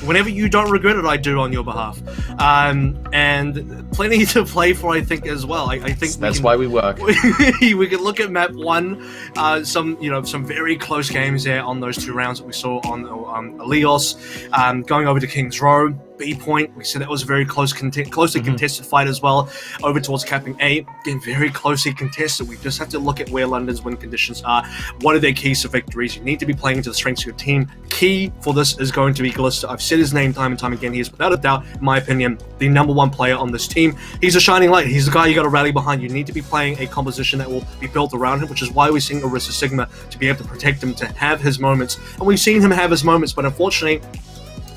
S2: Whenever you don't regret it, I do on your behalf. And plenty to play for, I think, as well. I think
S1: that's why we work.
S2: We can look at map 1, some very close games there on those 2 rounds that we saw on Ilios, going over to King's Row. B point, we said that was a very closely contested fight as well. Over towards capping A, again, very closely contested. We just have to look at where London's win conditions are. What are their keys to victories? You need to be playing into the strengths of your team. Key for this is going to be Glista. I've said his name time and time again. He is, without a doubt, in my opinion, the #1 player on this team. He's a shining light. He's the guy you got to rally behind. You need to be playing a composition that will be built around him, which is why we're seeing Orisa Sigma to be able to protect him, to have his moments. And we've seen him have his moments, but unfortunately,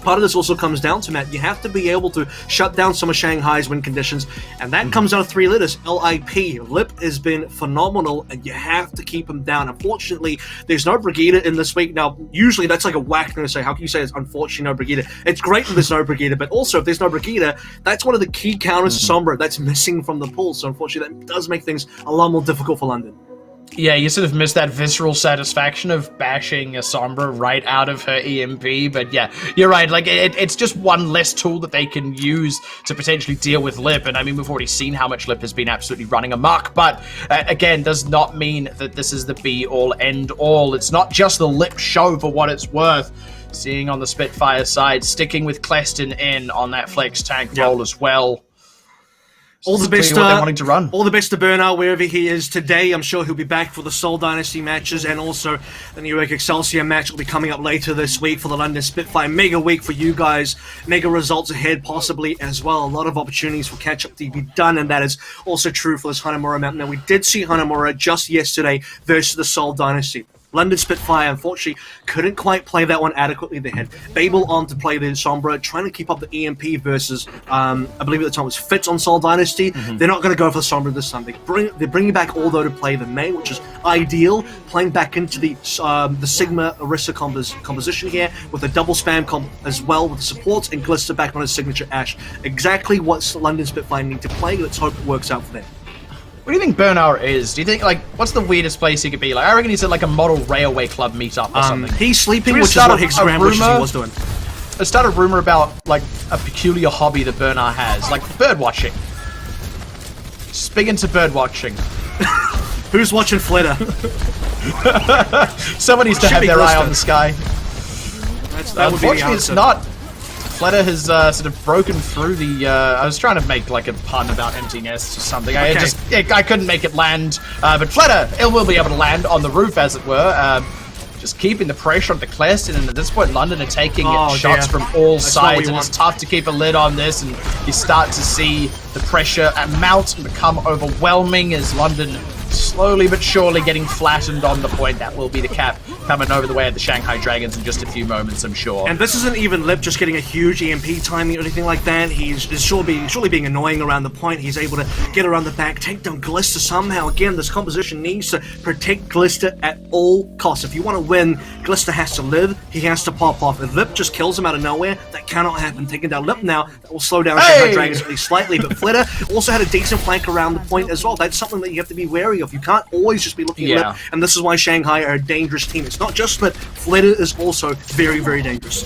S2: part of this also comes down to, Matt, you have to be able to shut down some of Shanghai's win conditions, and that comes out of 3 letters, LIP. Lip has been phenomenal, and you have to keep him down. Unfortunately, there's no Brigida in this week. Now, usually that's like a whack thing to say. How can you say it's unfortunately no Brigida? It's great that there's no Brigida, but also if there's no Brigida, that's one of the key counters to Sombra that's missing from the pool. So unfortunately, that does make things a lot more difficult for London.
S1: Yeah, you sort of miss that visceral satisfaction of bashing a Sombra right out of her EMP, but yeah, you're right, like, it's just one less tool that they can use to potentially deal with Lip, and I mean, we've already seen how much Lip has been absolutely running amok, but again, does not mean that this is the be-all, end-all. It's not just the Lip show for what it's worth. Seeing on the Spitfire side, sticking with Cleston in on that flex tank role as well.
S2: All the best
S1: wanting to run.
S2: All the best to Burnout wherever he is today. I'm sure he'll be back for the Seoul Dynasty matches, and also the New York Excelsior match will be coming up later this week for the London Spitfire. Mega week for you guys. Mega results ahead possibly as well. A lot of opportunities for catch-up to be done, and that is also true for this Hanamura map. Now, we did see Hanamura just yesterday versus the Seoul Dynasty. London Spitfire, unfortunately, couldn't quite play that one adequately. They had Babel on to play the Sombra, trying to keep up the EMP versus, I believe at the time it was Fitz on Seoul Dynasty. They're not going to go for the Sombra this time. They're bringing back Aldo to play the Mei, which is ideal, playing back into the Sigma Orisa composition here, with a double spam comp as well, with the supports, and Glista back on his signature Ash. Exactly what London Spitfire need to play. Let's hope it works out for them.
S1: What do you think Burnout is? Do you think, like, what's the weirdest place he could be? Like, I reckon he's at, like, a model railway club meetup or something.
S2: He's sleeping, which is what Hexagram was doing.
S1: Let's start a rumor about, like, a peculiar hobby that Burnout has, like bird watching. Just big into bird watching.
S2: Who's watching Flitter?
S1: Someone needs to have their eye on the sky.
S2: That would be the
S1: Unfortunately, it's not. Fletter has sort of broken through the. I was trying to make like a pun about empty nests or something. I couldn't make it land. But Fletter, it will be able to land on the roof, as it were. Just keeping the pressure on the Cleston, and at this point, London are taking shots from all sides, and it's tough to keep a lid on this. And you start to see the pressure mount and become overwhelming as London slowly but surely getting flattened on the point. That will be the cap coming over the way of the Shanghai Dragons in just a few moments, I'm sure.
S2: And this isn't even Lip just getting a huge EMP timing or anything like that. He's surely being annoying around the point. He's able to get around the back, take down Glista somehow. Again, this composition needs to protect Glista at all costs. If you want to win, Glista has to live. He has to pop off. If Lip just kills him out of nowhere, that cannot happen. Taking down Lip now, that will slow down Shanghai Dragons at least slightly. But Flitter also had a decent flank around the point as well. That's something that you have to be wary of. You can't always just be looking at Lip, and this is why Shanghai are a dangerous team. It's not just Lip. Flitter is also very, very dangerous.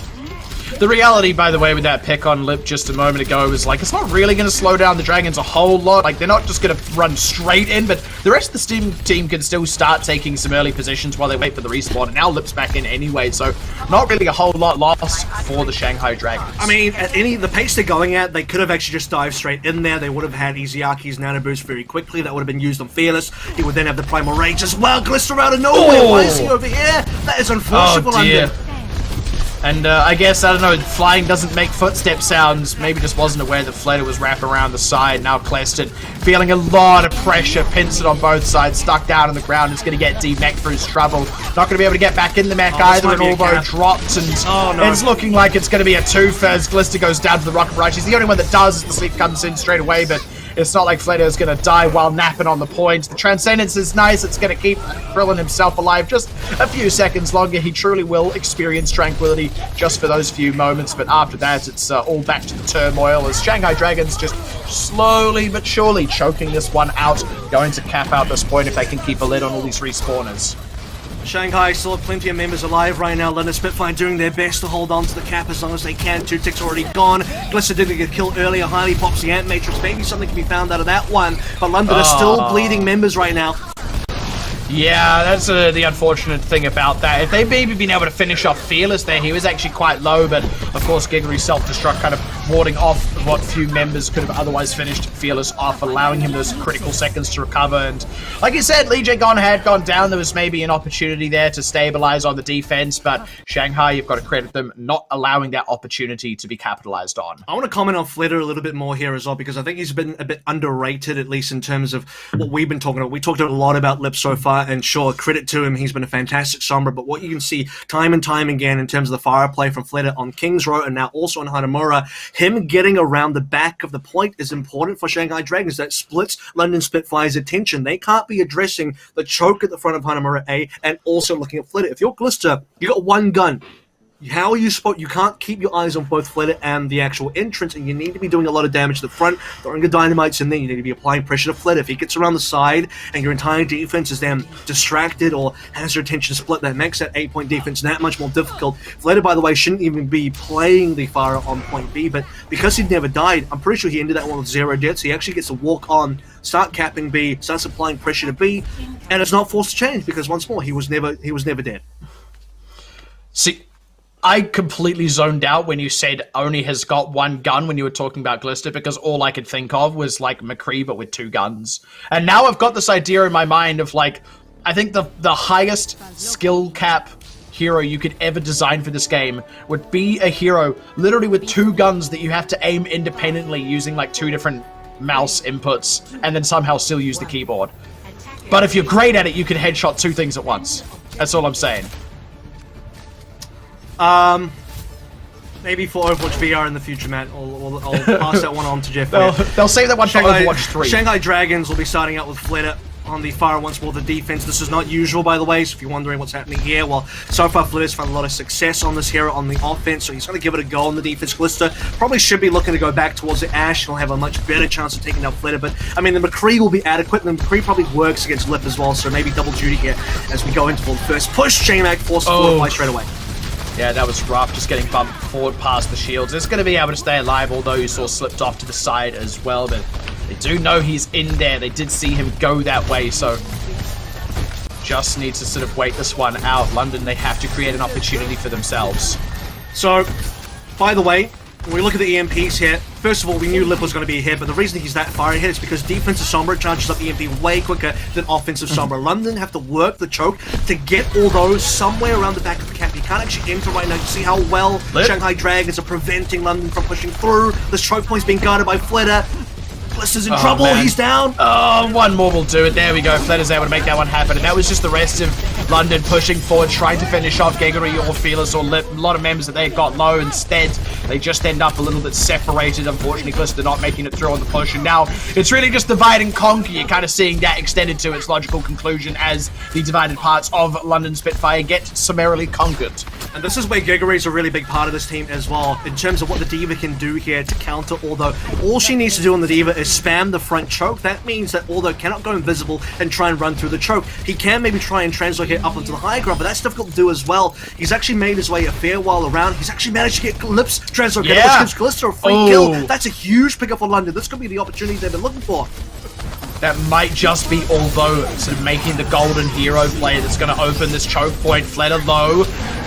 S1: The reality, by the way, with that pick on Lip just a moment ago was like, it's not really going to slow down the Dragons a whole lot. Like, they're not just going to run straight in, but the rest of the Steam team can still start taking some early positions while they wait for the respawn. And now Lip's back in anyway, so not really a whole lot lost for the Shanghai Dragons.
S2: I mean, at the pace they're going at, they could have actually just dived straight in there. They would have had Iziaki's nano boost very quickly. That would have been used on Fearless. He would then have the Primal Rage as well. Glista out of nowhere. Why is he over here? That is unfortunate for London.
S1: And I guess, I don't know, flying doesn't make footstep sounds. Maybe just wasn't aware that Fleta was wrapping around the side. Now Cleston feeling a lot of pressure. Pinsent on both sides, stuck down on the ground. Is going to get D-mech for his trouble. Not going to be able to get back in the mech either. And Orbo dropped. And it's looking like it's going to be a two-fer as Glister goes down to the rocket barrage. He's the only one that does as the sleep comes in straight away. But it's not like Fleta is going to die while napping on the point. The Transcendence is nice. It's going to keep Krillin himself alive just a few seconds longer. He truly will experience tranquility just for those few moments. But after that, it's all back to the turmoil as Shanghai Dragons just slowly but surely choking this one out. Going to cap out this point if they can keep a lid on all these respawners.
S2: Shanghai still have plenty of members alive right now. London Spitfire doing their best to hold on to the cap as long as they can. 2 ticks already gone. Glister didn't get killed earlier. Harley pops the Ant Matrix. Maybe something can be found out of that one. But London is still bleeding members right now.
S1: Yeah, that's the unfortunate thing about that. If they'd maybe been able to finish off Fearless there, he was actually quite low, but of course Gigery's self-destruct kind of warding off what few members could have otherwise finished Fearless off, allowing him those critical seconds to recover. And like you said, Lee J had gone down. There was maybe an opportunity there to stabilize on the defense, but Shanghai, you've got to credit them not allowing that opportunity to be capitalized on.
S2: I want to comment on Fleta a little bit more here as well, because I think he's been a bit underrated, at least in terms of what we've been talking about. We talked a lot about Lip so far, and sure, credit to him, he's been a fantastic Sombra, but what you can see time and time again in terms of the fire play from Fleta on King's Row and now also on Hanamura, him getting around the back of the point is important for Shanghai Dragons. That splits London Spitfire's attention. They can't be addressing the choke at the front of Hanamura A and also looking at Fleta. If you're Glister, you got one gun. How are you supposed? You can't keep your eyes on both Fleta and the actual entrance, and you need to be doing a lot of damage to the front, throwing the dynamites in there. You need to be applying pressure to Fleta. If he gets around the side and your entire defense is then distracted or has your attention split, that makes that 8-point defense that much more difficult. Fleta, by the way, shouldn't even be playing the fire on point B, but because he'd never died, I'm pretty sure he ended that one with 0 deaths. He actually gets to walk on, start capping B, starts applying pressure to B, and it's not forced to change because once more he was never dead.
S1: See, I completely zoned out when you said only has got one gun when you were talking about Glister, because all I could think of was like McCree but with 2 guns. And now I've got this idea in my mind of like, I think the highest skill cap hero you could ever design for this game would be a hero literally with 2 guns that you have to aim independently using like 2 different mouse inputs and then somehow still use the keyboard. But if you're great at it, you can headshot 2 things at once. That's all I'm saying.
S2: Maybe for Overwatch VR in the future, Matt. I'll pass that one on to Jeff.
S1: They'll save that one for Overwatch 3.
S2: Shanghai Dragons will be starting out with Fleta on the fire once more. The defense. This is not usual, by the way, so if you're wondering what's happening here, well, so far Fleta's found a lot of success on this hero on the offense, so he's going to give it a go on the defense. Glister probably should be looking to go back towards the Ashe. He'll have a much better chance of taking out Fleta, but I mean, the McCree will be adequate, and the McCree probably works against Lip as well, so maybe double duty here as we go into the first push. J-Mac forced forward straight away.
S1: Yeah, that was rough, just getting bumped forward past the shields. It's going to be able to stay alive, although you saw slipped off to the side as well. But they do know he's in there. They did see him go that way, so just need to sort of wait this one out. London, they have to create an opportunity for themselves.
S2: So, by the way, when we look at the EMPs here, first of all, we knew Lip was going to be here, but the reason he's that far ahead is because defensive Sombra charges up EMP way quicker than offensive Sombra. London have to work the choke to get all those somewhere around the back of the cap. He can't actually enter right now. You see how well Shanghai Dragons are preventing London from pushing through. This choke point's being guarded by Fleta. Glister's in trouble, man. He's down.
S1: Oh, one more will do it. There we go. Fleta's able to make that one happen. And that was just the rest of London pushing forward, trying to finish off Gigery or Fearless or Lip. A lot of members that they got low. Instead, they just end up a little bit separated. Unfortunately, Glister not making it through on the push. And now it's really just divide and conquer. You're kind of seeing that extended to its logical conclusion as the divided parts of London Spitfire get summarily conquered.
S2: And this is where Gigery is a really big part of this team as well, in terms of what the D.Va can do here to counter. Although all she needs to do on the D.Va is spam the front choke. That means that although cannot go invisible and try and run through the choke, he can maybe try and translocate up into the high ground, but that's difficult to do as well. He's actually made his way a fair while around. He's actually managed to get Lips translocated, which gives Glister a free kill. That's a huge pickup for London. This could be the opportunity they've been looking for.
S1: That might just be Although sort of making the golden hero play that's going to open this choke point. Fleta low,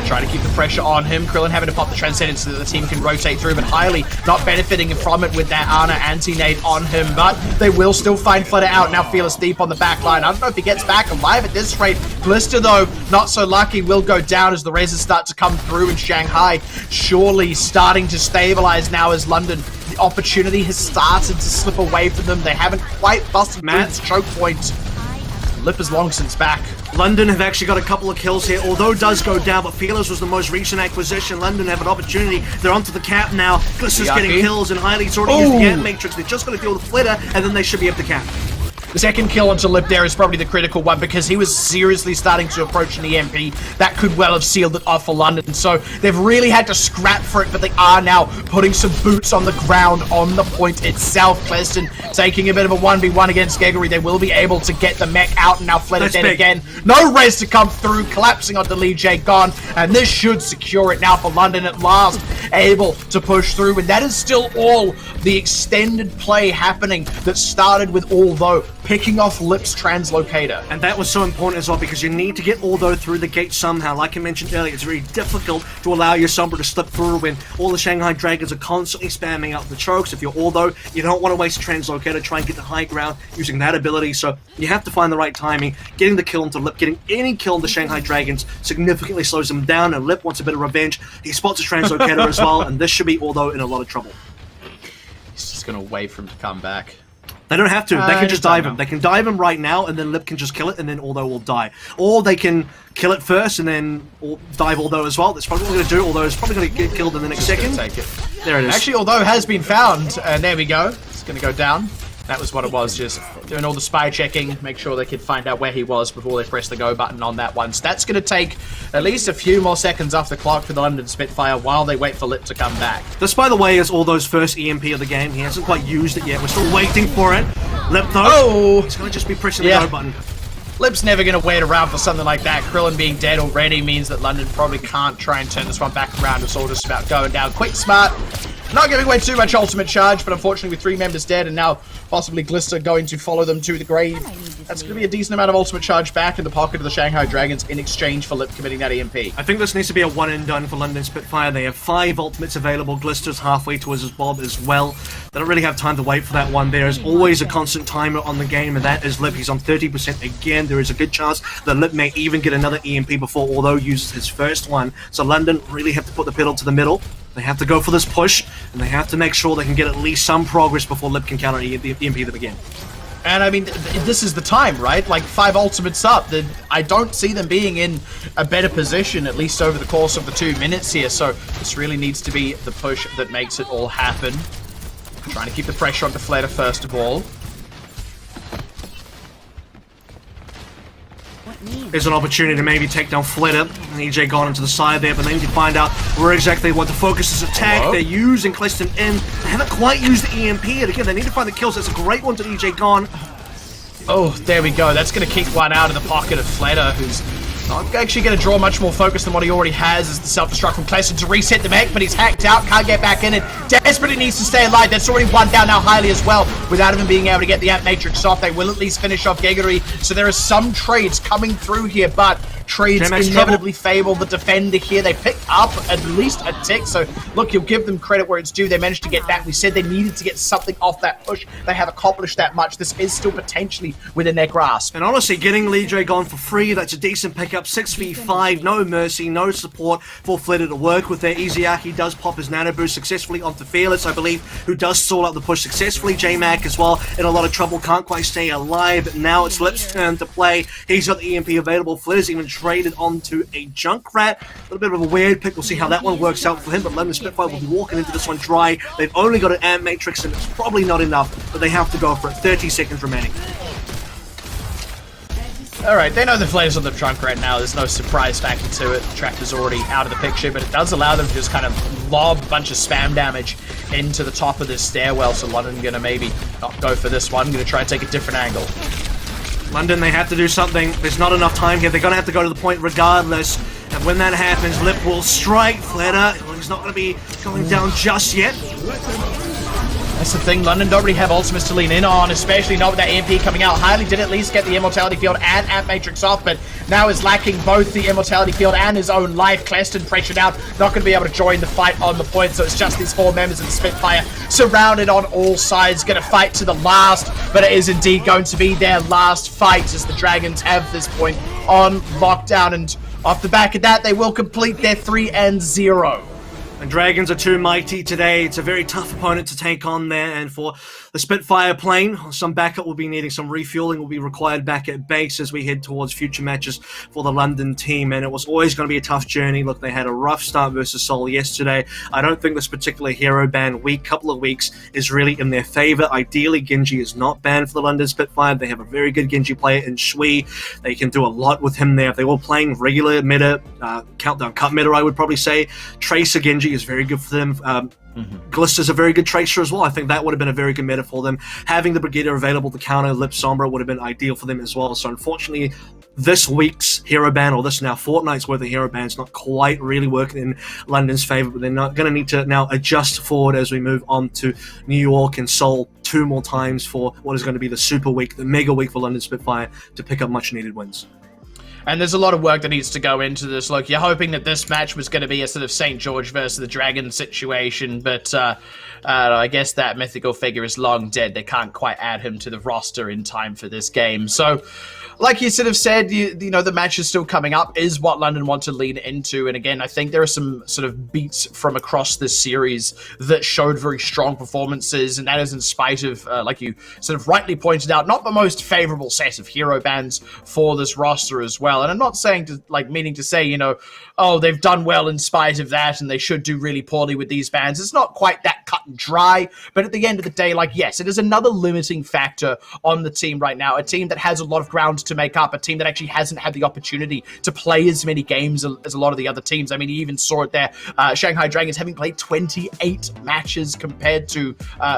S1: trying to keep the pressure on him. Krillin having to pop the Transcendence so that the team can rotate through, but Highly not benefiting from it with that Ana anti-nade on him, but they will still find Fleta out. Now Fearless deep on the back line. I don't know if he gets back alive at this rate. Glister, though, not so lucky, will go down as the reses start to come through in Shanghai. Surely starting to stabilize now as London. The opportunity has started to slip away from them. They haven't quite busted through this choke point. Lip is long since back.
S2: London have actually got a couple of kills here, although does go down, but Fearless was the most recent acquisition. London have an opportunity. They're onto the cap now. Glister's getting kills, and Highly's already used the Ant Matrix. They're just going to deal with Flitter, and then they should be up the cap.
S1: The second kill onto Lip there is probably the critical one because he was seriously starting to approach an EMP. That could well have sealed it off for London. So they've really had to scrap for it, but they are now putting some boots on the ground on the point itself. Cleston taking a bit of a 1v1 against Gregory. They will be able to get the mech out, and now Fleta dead again. No res to come through, collapsing onto Lee J gone, and this should secure it now for London at last, able to push through. And that is still all the extended play happening that started with Although picking off Lip's translocator.
S2: And that was so important as well because you need to get Although through the gate somehow. Like I mentioned earlier, it's very difficult to allow your Sombra to slip through when all the Shanghai Dragons are constantly spamming up the chokes. If you're Although, you don't want to waste a translocator, try and get the high ground using that ability. So you have to find the right timing. Getting the kill into Lip, getting any kill into Shanghai Dragons significantly slows them down, and Lip wants a bit of revenge. He spots a translocator as well, and this should be Although in a lot of trouble.
S1: He's just going to wait for him to come back.
S2: They don't have to. They can just dive him. They can dive him right now, and then Lip can just kill it, and then Although will die. Or they can kill it first, and then dive Although as well. That's probably what we're going to do. Although it's probably going to get killed in the next second.
S1: Take it.
S2: There it is.
S1: Actually, Although has been found, and there we go. It's going to go down. That was what it was, just doing all the spy checking, make sure they could find out where he was before they press the go button on that one. So that's going to take at least a few more seconds off the clock for the London Spitfire while they wait for Lip to come back.
S2: This, by the way, is Although's first EMP of the game. He hasn't quite used it yet. We're still waiting for it. Lip, though, he's going to just be pressing the go button.
S1: Lip's never going to wait around for something like that. Krillin being dead already means that London probably can't try and turn this one back around. It's all just about going down quick, smart. Not giving away too much ultimate charge, but unfortunately with 3 members dead and now possibly Glister going to follow them to the grave, that's going to be a decent amount of ultimate charge back in the pocket of the Shanghai Dragons in exchange for Lip committing that EMP.
S2: I think this needs to be a one and done for London Spitfire. They have 5 ultimates available. Glister's halfway towards his Bob as well. They don't really have time to wait for that one. There is always a constant timer on the game, and that is Lip. He's on 30% again. There is a good chance that Lip may even get another EMP before Although uses his first one. So London really have to put the pedal to the metal. They have to go for this push, and they have to make sure they can get at least some progress before Lip can counter the EMP them again.
S1: And I mean, this is the time, right? Like 5 ultimates up. I don't see them being in a better position, at least over the course of the 2 minutes here. So this really needs to be the push that makes it all happen. Trying to keep the pressure on Deflator first of all.
S2: There's an opportunity to maybe take down Flitter. EJ gone into the side there, but they need to find out where exactly what to focus his attack. They're using Cliston in. They haven't quite used the EMP, and again, they need to find the kills. That's a great one to EJ gone.
S1: Oh, there we go. That's going to kick one out of the pocket of Flitter, who's not actually going to draw much more focus than what he already has as the self-destruct from Cliston to reset the mech, but he's hacked out, can't get back in it. Desperately needs to stay alive. That's already one down now Highly as well. Without even being able to get the Ant Matrix off, they will at least finish off Gregory. So there are some trades coming through here, but trades inevitably favor the defender here. They pick up at least a tick, so look, you'll give them credit where it's due. They managed to get that. We said they needed to get something off that push. They have accomplished that much. This is still potentially within their grasp.
S2: And honestly, getting Lee J gone for free, that's a decent pickup. 6v5, no mercy, no support for Flitter to work with there. Iziaki does pop his nano boost successfully onto Fearless, I believe, who does stall out the push successfully. J-Mac as well in a lot of trouble, can't quite stay alive. But now it's Lip's turn to play. He's got the EMP available. Flitter's even traded onto a Junkrat. A little bit of a weird pick. We'll see how that one works out for him, but London Spitfire will be walking into this one dry. They've only got an Ant Matrix, and it's probably not enough, but they have to go for it. 30 seconds remaining.
S1: Alright, they know the flares on the trunk right now. There's no surprise factor to it. The tractor's already out of the picture, but it does allow them to just kind of lob a bunch of spam damage into the top of this stairwell, so London gonna maybe not go for this one. Gonna try and take a different angle.
S2: London, they have to do something. There's not enough time here. They're going to have to go to the point regardless. And when that happens, Lip will strike Flitter. He's not going to be going down just yet.
S1: That's the thing, London don't really have ultimates to lean in on, especially not with that EMP coming out. Highly did at least get the Immortality Field and Amp Matrix off, but now is lacking both the Immortality Field and his own life. Cleston pressured out, not going to be able to join the fight on the point, so it's just these 4 members of the Spitfire surrounded on all sides, going to fight to the last, but it is indeed going to be their last fight as the Dragons have this point on lockdown, and off the back of that, they will complete their 3-0.
S2: And Dragons are too mighty today. It's a very tough opponent to take on there, and for the Spitfire plane, some backup will be needing, some refueling will be required back at base as we head towards future matches for the London team, and it was always going to be a tough journey. Look, they had a rough start versus Seoul yesterday. I don't think this particular hero ban couple of weeks is really in their favor. Ideally, Genji is not banned for the London Spitfire. They have a very good Genji player in Shui. They can do a lot with him there. If they were playing regular meta, countdown cut meta, I would probably say, Tracer Genji is very good for them. Glister's a very good tracer as well. I think that would have been a very good meta for them. Having the Brigitte available to counter Lip Sombra would have been ideal for them as well. So unfortunately, this week's hero ban, or this now fortnight's worth of hero ban, is not quite really working in London's favor, but they're not going to need to now adjust forward as we move on to New York and Seoul 2 more times for what is going to be the super week, the mega week for London Spitfire to pick up much needed wins.
S1: And there's a lot of work that needs to go into this. Look, you're hoping that this match was going to be a sort of St. George versus the Dragon situation, but I guess that mythical figure is long dead. They can't quite add him to the roster in time for this game. So, like you sort of said, you know, the match is still coming up, is what London want to lean into. And again, I think there are some sort of beats from across this series that showed very strong performances, and that is in spite of, like you sort of rightly pointed out, not the most favorable set of hero bans for this roster as well. And I'm not saying to, like, meaning to say, you know, oh, they've done well in spite of that and they should do really poorly with these bans. It's not quite that cut and dry, but at the end of the day, like, yes, it is another limiting factor on the team right now, a team that has a lot of ground to make up, a team that actually hasn't had the opportunity to play as many games as a lot of the other teams. I mean, you even saw it there, Shanghai Dragons having played 28 matches compared to,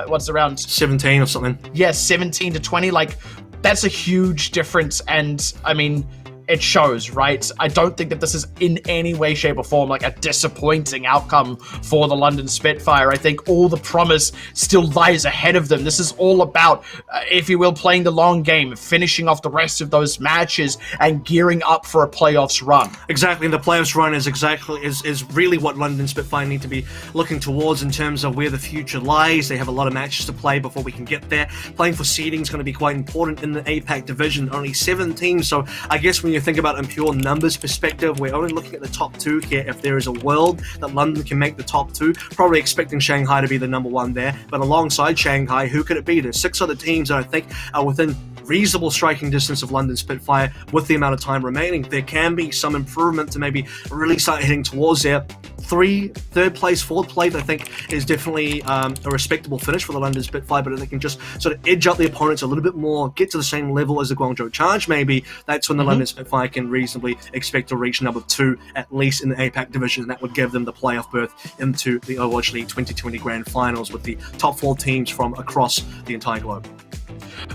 S1: what's around
S2: 17 or something.
S1: Yeah, 17 to 20, like, that's a huge difference, and, I mean, it shows, right? I don't think that this is in any way, shape, or form like a disappointing outcome for the London Spitfire. I think all the promise still lies ahead of them. This is all about, if you will, playing the long game, finishing off the rest of those matches, and gearing up for a playoffs run.
S2: Exactly, and the playoffs run is really what London Spitfire need to be looking towards in terms of where the future lies. They have a lot of matches to play before we can get there. Playing for seeding is going to be quite important in the APAC division. Only 7 teams, so I guess when you think about it in pure numbers perspective, we're only looking at the top 2 here. If there is a world that London can make the top 2, probably expecting Shanghai to be the number 1 there. But alongside Shanghai, who could it be? There's 6 other teams that I think are within reasonable striking distance of London Spitfire with the amount of time remaining. There can be some improvement to maybe really start heading towards there. 3rd place, 4th place, I think, is definitely a respectable finish for the London Spitfire, but if they can just sort of edge up the opponents a little bit more, get to the same level as the Guangzhou Charge maybe, that's when the London Spitfire can reasonably expect to reach number 2, at least in the APAC division, and that would give them the playoff berth into the Overwatch League 2020 Grand Finals with the top 4 teams from across the entire globe.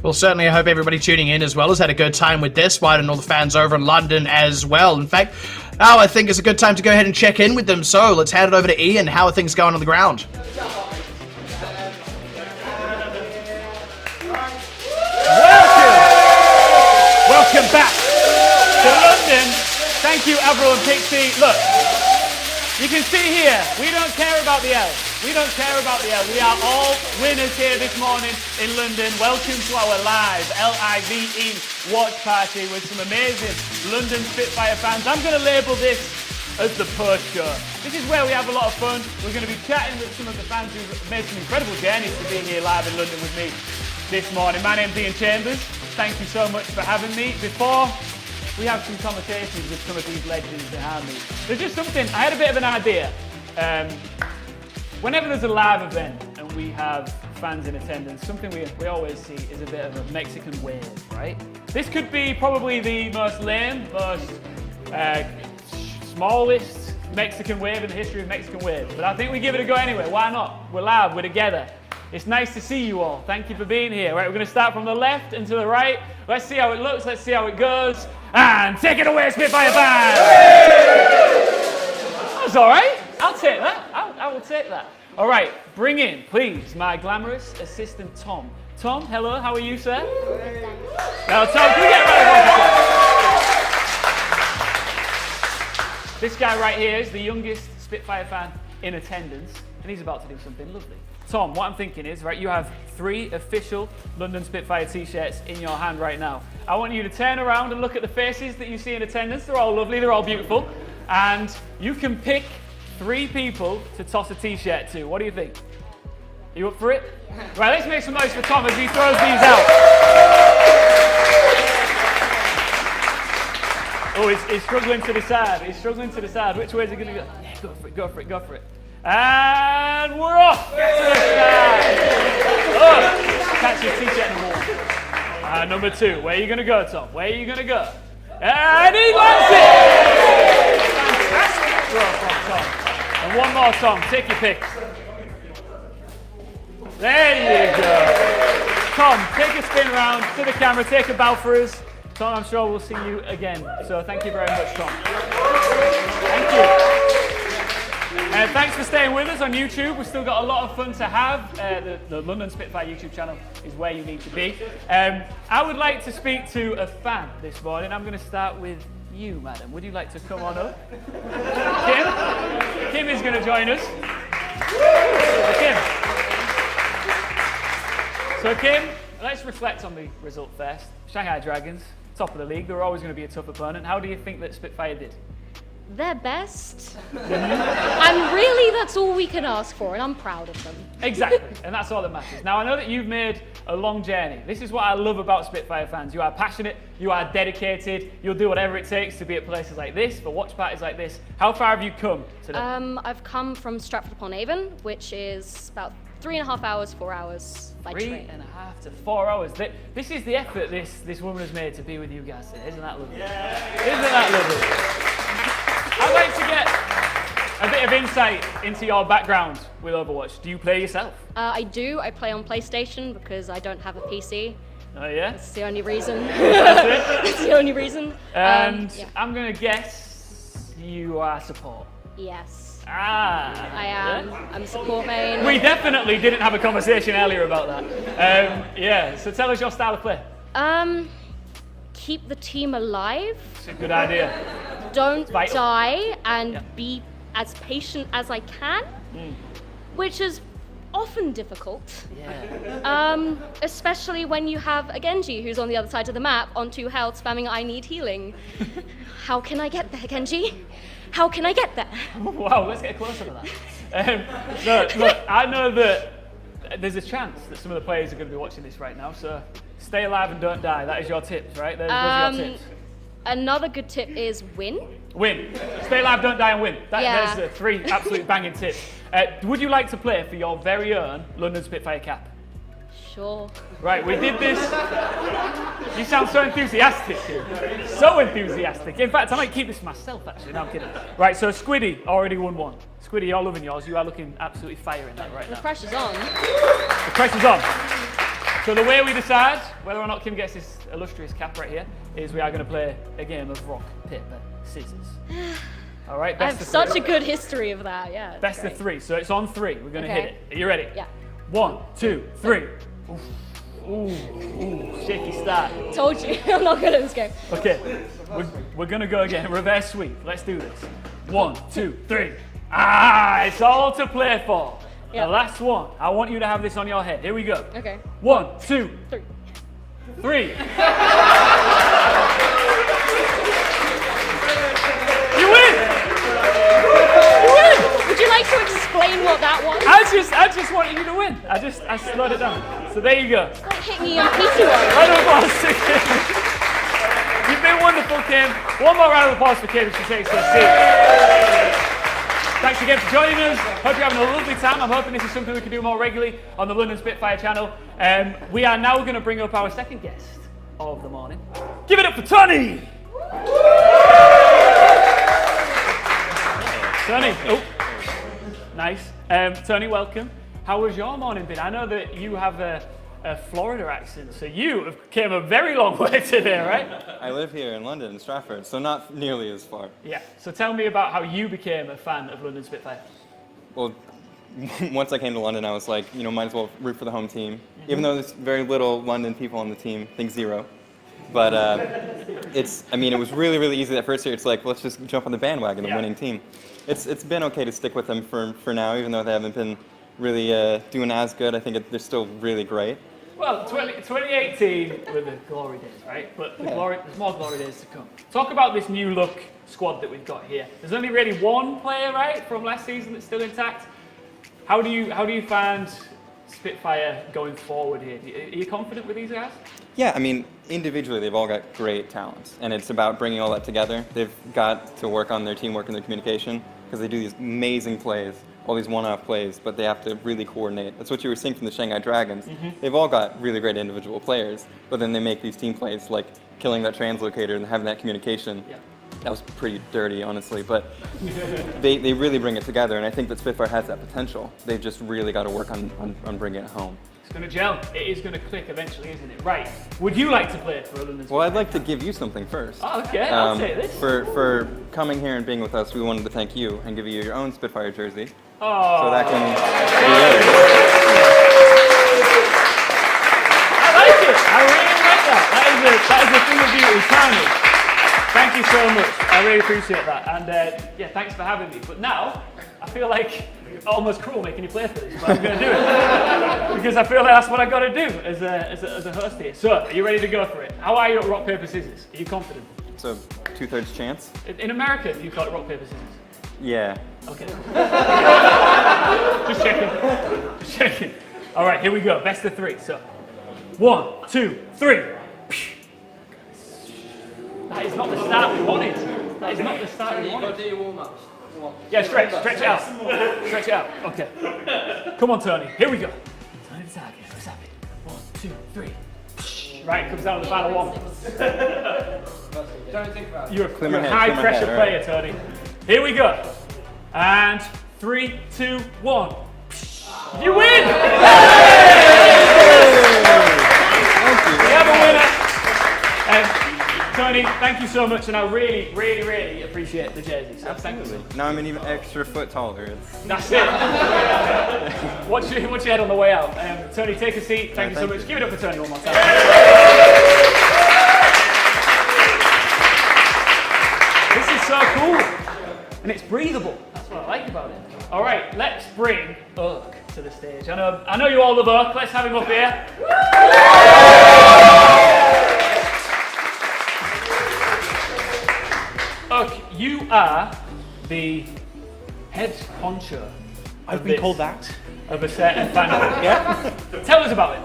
S1: Well, certainly I hope everybody tuning in as well has had a good time with this one, and all the fans over in London as well. In fact, now I think it's a good time to go ahead and check in with them. So let's hand it over to Ian. How are things going on the ground?
S3: Welcome back to London. Thank you, Avril and Pixie. Look, you can see here, we don't care about the L. We don't care about the L. We are all winners here this morning in London. Welcome to our live LIVE watch party with some amazing London Spitfire fans. I'm going to label this as the post show. This is where we have a lot of fun. We're going to be chatting with some of the fans who've made some incredible journeys to be here live in London with me this morning. My name's Ian Chambers. Thank you so much for having me. Before we have some conversations with some of these legends behind me, there's just something, I had a bit of an idea. Whenever there's a live event and we have fans in attendance, something we always see is a bit of a Mexican wave, right? This could be probably the most lame, most smallest Mexican wave in the history of Mexican waves. But I think we give it a go anyway. Why not? We're live, we're together. It's nice to see you all. Thank you for being here. Right, we're going to start from the left and to the right. Let's see how it looks, let's see how it goes. And take it away, Spitfire fans! That's all right. I'll take that. I will take that. All right, bring in, please, my glamorous assistant, Tom. Tom, hello, how are you, sir? Now, Tom, can we get a round of applause? This guy right here is the youngest Spitfire fan in attendance, and he's about to do something lovely. Tom, what I'm thinking is, right, you have 3 official London Spitfire t-shirts in your hand right now. I want you to turn around and look at the faces that you see in attendance. They're all lovely, they're all beautiful. And you can pick 3 people to toss a t-shirt to. What do you think? Are you up for it? Right, let's make some noise for Tom as he throws these out. Oh, he's struggling to decide. He's struggling to decide. Which way is he going to go? Yeah, go for it, go for it, go for it. And we're off to the side. Oh, catch your t-shirt number 1. Number 2, where are you going to go, Tom? Where are you going to go? And he lands it! Fantastic throw from Tom. And one more, Tom. Take your pick. There you go. Tom, take a spin round to the camera. Take a bow for us. Tom, I'm sure we'll see you again. So thank you very much, Tom. Thank you. Thanks for staying with us on YouTube. We've still got a lot of fun to have. The London Spitfire YouTube channel is where you need to be. I would like to speak to a fan this morning. I'm going to start with you, madam. Would you like to come on up? Kim? Kim is going to join us. Kim. So Kim, let's reflect on the result first. Shanghai Dragons, top of the league. They were always going to be a tough opponent. How do you think that Spitfire did?
S8: Their best. And really, that's all we can ask for, and I'm proud of them.
S3: Exactly, and that's all that matters. Now, I know that you've made a long journey. This is what I love about Spitfire fans. You are passionate, you are dedicated, you'll do whatever it takes to be at places like this, for watch parties like this. How far have you come today?
S8: I've come from Stratford-upon-Avon, which is about 3.5 hours, 4 hours by train.
S3: 3.5 to 4 hours. This is the effort this woman has made to be with you guys today. Isn't that lovely? Yeah. Isn't that lovely? I'd like to get a bit of insight into your background with Overwatch. Do you play yourself?
S8: I do. I play on PlayStation because I don't have a PC.
S3: Oh, yeah?
S8: That's the only reason.
S3: That's it?
S8: That's the only reason.
S3: And
S8: yeah.
S3: I'm going to guess you are support.
S8: Yes.
S3: Ah.
S8: I am. Yeah? I'm a support main.
S3: We definitely didn't have a conversation earlier about that. Yeah, so tell us your style of play.
S8: Keep the team alive.
S3: It's a good idea.
S8: Don't die and be as patient as I can, which is often difficult. Yeah. Especially when you have a Genji who's on the other side of the map on 2 health spamming I need healing. How can I get there, Genji? How can I get there?
S3: Wow, let's get closer to that. Look, I know that there's a chance that some of the players are going to be watching this right now, so stay alive and don't die. That is your tips, right? Those are your tips.
S8: Another good tip is win.
S3: Win. Stay alive, don't die, and win. There's 3 absolute banging tips. Would you like to play for your very own London Spitfire cap?
S8: Sure.
S3: Right, we did this. You sound so enthusiastic. So enthusiastic. In fact, I might keep this for myself, actually. No, I'm kidding. Right, so Squiddy already won 1. Squiddy, you're loving yours. You are looking absolutely fire in that right now.
S8: The pressure's on.
S3: The pressure's on. So the way we decide whether or not Kim gets this illustrious cap right here is we are going to play a game of rock, paper, scissors. All right,
S8: I have such a good history of that, yeah.
S3: Best of 3, so it's on 3. We're going to hit it. Are you ready?
S8: Yeah.
S3: 1, 2, 3. Ooh, shaky start.
S8: Told you, I'm not good at this game.
S3: Okay, we're going to go again. Reverse sweep. Let's do this. 1, 2, 3. Ah, it's all to play for.
S8: Yep.
S3: The last one. I want you to have this on your head. Here we go.
S8: Okay.
S3: 1, 2, 3. You win! You win!
S8: Would you like to explain what that was?
S3: I just wanted you to win. I slowed it down. So there you go.
S8: Don't hit me on P2.
S3: Round of applause to Kim. You've been wonderful, Kim. One more round of applause for Kim as she takes her seat. Thanks again for joining us. Hope you're having a lovely time. I'm hoping this is something we can do more regularly on the London Spitfire channel. We are now going to bring up our second guest of the morning. Give it up for Tony! Tony. Oh, nice. Tony, welcome. How was your morning been? I know that you have a Florida accent, so you came a very long way today, right?
S9: I live here in London, in Stratford, so not nearly as far.
S3: Yeah. So tell me about how you became a fan of London Spitfire.
S9: Well, once I came to London, I was like, you know, might as well root for the home team. Even though there's very little London people on the team, I think 0. But it was really, really easy that first year. It's like, let's just jump on the bandwagon, the winning team. It's been okay to stick with them for now, even though they haven't been really doing as good. I think they're still really great.
S3: Well, 2018 were the glory days, right? But there's more glory days to come. Talk about this new look squad that we've got here. There's only really one player, right, from last season that's still intact. How do you find Spitfire going forward here? Are you confident with these guys?
S9: Yeah, I mean, individually they've all got great talents, and it's about bringing all that together. They've got to work on their teamwork and their communication, because they do these amazing plays, all these one-off plays, but they have to really coordinate. That's what you were seeing from the Shanghai Dragons. They've all got really great individual players, but then they make these team plays like killing that translocator and having that communication.
S3: Yeah.
S9: That was pretty dirty, honestly, but they really bring it together, and I think that Spitfire has that potential. They've just really got to work on bringing it home.
S3: It's going to gel. It is going to click eventually, isn't it? Right. Would you like to play for London Spitfire?
S9: Well, I'd like to give you something first.
S3: Oh, okay. I'll take this.
S9: For coming here and being with us, we wanted to thank you and give you your own Spitfire jersey.
S3: Oh.
S9: So that can be yours.
S3: I like it. I really like that. That is a thing of beauty. Tiny. Thank you so much. I really appreciate that. And yeah, thanks for having me. But now, I feel like almost cruel making you play for this, but I'm going to do it. Because I feel like that's what I've got to do as a host here. So, are you ready to go for it? How are you at rock, paper, scissors? Are you confident?
S9: So, 2/3 chance?
S3: In America, do you call it rock, paper, scissors?
S9: Yeah.
S3: Okay. Just checking. All right, here we go. Best of 3. So, 1, 2, 3. That is not the start we wanted. That is not the start we wanted.
S7: You've got to do your warm-ups.
S3: Yeah, stretch it out. Stretch it out. Okay. Come on, Tony. Here we go. Tony the target. Let's have it. 1, 2, 3. Right, comes down to the final one.
S7: Don't think about it.
S3: You're a high-pressure player, Tony. Here we go. And 3, 2, 1. You win! We have a winner. Tony, thank you so much, and I really, really, really appreciate the jerseys. So thank you.
S9: Now I'm an even extra foot taller.
S3: That's it. Watch your head on the way out. Tony, take a seat. Thank you so much. Give it up for Tony one more time. This is so cool, and it's breathable. That's what I like about it. All right, let's bring Urk to the stage. I know you all love Urk. Let's have him up here. Urk, you are the head honcho.
S10: I've been called that.
S3: Of a certain fan.
S10: Yeah.
S3: Tell us about it.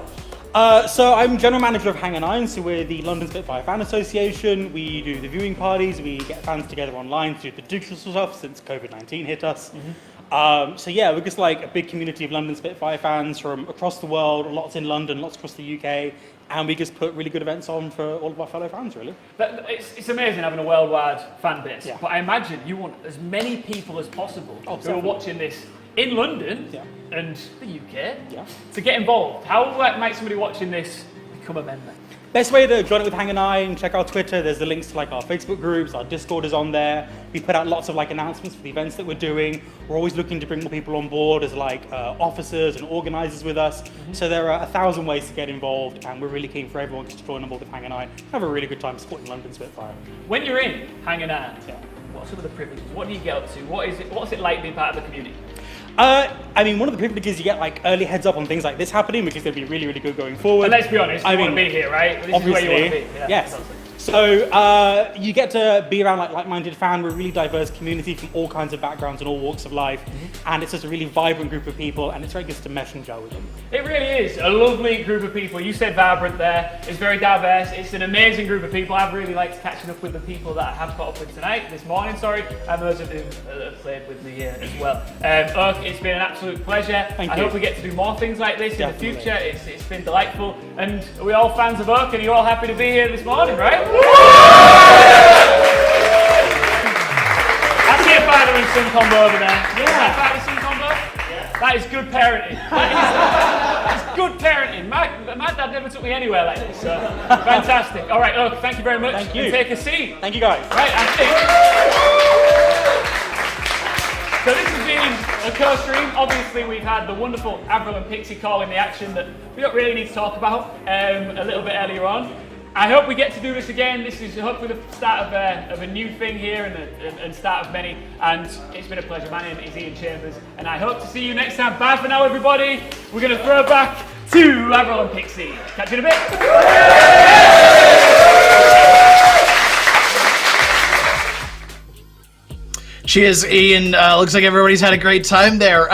S10: So I'm general manager of Hangar, so we're the London Spitfire Fan Association. We do the viewing parties, we get fans together online to do the digital stuff since COVID-19 hit us. So yeah, we're just like a big community of London Spitfire fans from across the world, lots in London, lots across the UK, and we just put really good events on for all of our fellow fans, really.
S3: It's amazing having a worldwide fan base,
S10: yeah.
S3: But I imagine you want as many people as possible who are watching this in London and the UK to get involved. How might somebody watching this become a member?
S10: Best way to join it with Hangar and check our Twitter. There's the links to like our Facebook groups, our Discord is on there. We put out lots of like announcements for the events that we're doing. We're always looking to bring more people on board as like officers and organisers with us. So there are 1,000 ways to get involved, and we're really keen for everyone to join on board with Hangar. Have a really good time supporting London Spitfire.
S3: When you're in Hangar, what are some of the privileges? What do you get up to? What's it like being part of the community?
S10: I mean, one of the privileges you get like early heads up on things like this happening, which is going to be really, really good going forward.
S3: And let's be honest, you want to be here, right? This
S10: obviously,
S3: is where you want to be. Yeah,
S10: yes. So you get to be around like-minded fans. We're a really diverse community from all kinds of backgrounds and all walks of life, and it's just a really vibrant group of people, and it's very good to mesh and gel with them.
S3: It really is a lovely group of people. You said vibrant there. It's very diverse. It's an amazing group of people. I've really liked catching up with the people that I have caught up with this morning, and those of you that have played with me here as well. Urk, it's been an absolute pleasure.
S10: Thank you.
S3: I hope we get to do more things like this in the future. It's been delightful, and are we all fans of Urk, and you're all happy to be here this morning, right? I see a father and son combo over there. Yeah. Father-son combo? Yeah. That is good parenting. That's good parenting. My dad never took me anywhere like this, so fantastic. All right, Urk, thank you very much.
S10: Thank you.
S3: And take a seat.
S10: Thank you, guys.
S3: Right, I think... So this has been a co-stream. Obviously, we've had the wonderful Avril and Pixie calling the action that we don't really need to talk about a little bit earlier on. I hope we get to do this again. This is hopefully the start of a new thing here and start of many. And it's been a pleasure. My name is Ian Chambers, and I hope to see you next time. Bye for now, everybody. We're going to throw back to Avril and Pixie. Catch you in a bit.
S1: Cheers, Ian. Looks like everybody's had a great time there.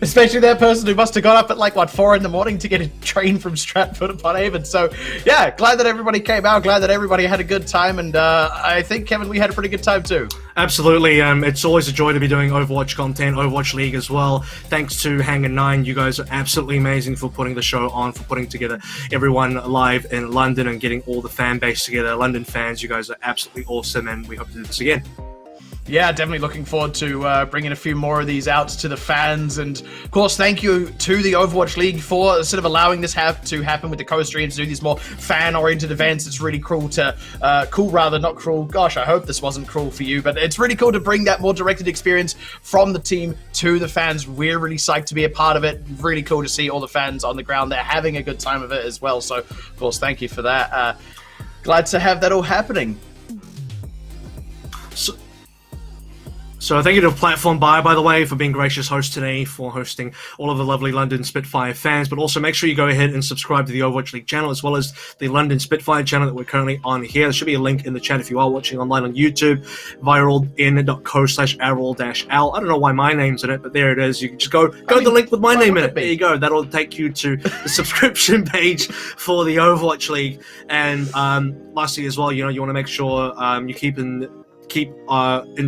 S1: Especially that person who must have got up at like, 4 in the morning to get a train from Stratford upon Avon. So, yeah, glad that everybody came out. Glad that everybody had a good time. And I think, Kevin, we had a pretty good time too.
S2: Absolutely. It's always a joy to be doing Overwatch content, Overwatch League as well. Thanks to Hangar 9. You guys are absolutely amazing for putting the show on, for putting together everyone live in London and getting all the fan base together. London fans, you guys are absolutely awesome, and we hope to do this again.
S1: Yeah, definitely looking forward to bringing a few more of these out to the fans. And, of course, thank you to the Overwatch League for sort of allowing this to happen with the co-streams, to do these more fan-oriented events. It's really cool to... not cruel. Gosh, I hope this wasn't cruel for you. But it's really cool to bring that more directed experience from the team to the fans. We're really psyched to be a part of it. Really cool to see all the fans on the ground there having a good time of it as well. So, of course, thank you for that. Glad to have that all happening.
S2: So thank you to Platform Buy, by the way, for being gracious host today, for hosting all of the lovely London Spitfire fans. But also make sure you go ahead and subscribe to the Overwatch League channel, as well as the London Spitfire channel that we're currently on here. There should be a link in the chat if you are watching online on YouTube, viralin.co/avril-al. I don't know why my name's in it, but there it is. You can just go to the link with my name in it. There you go. That'll take you to the subscription page for the Overwatch League. And lastly as well, you want to make sure you keep in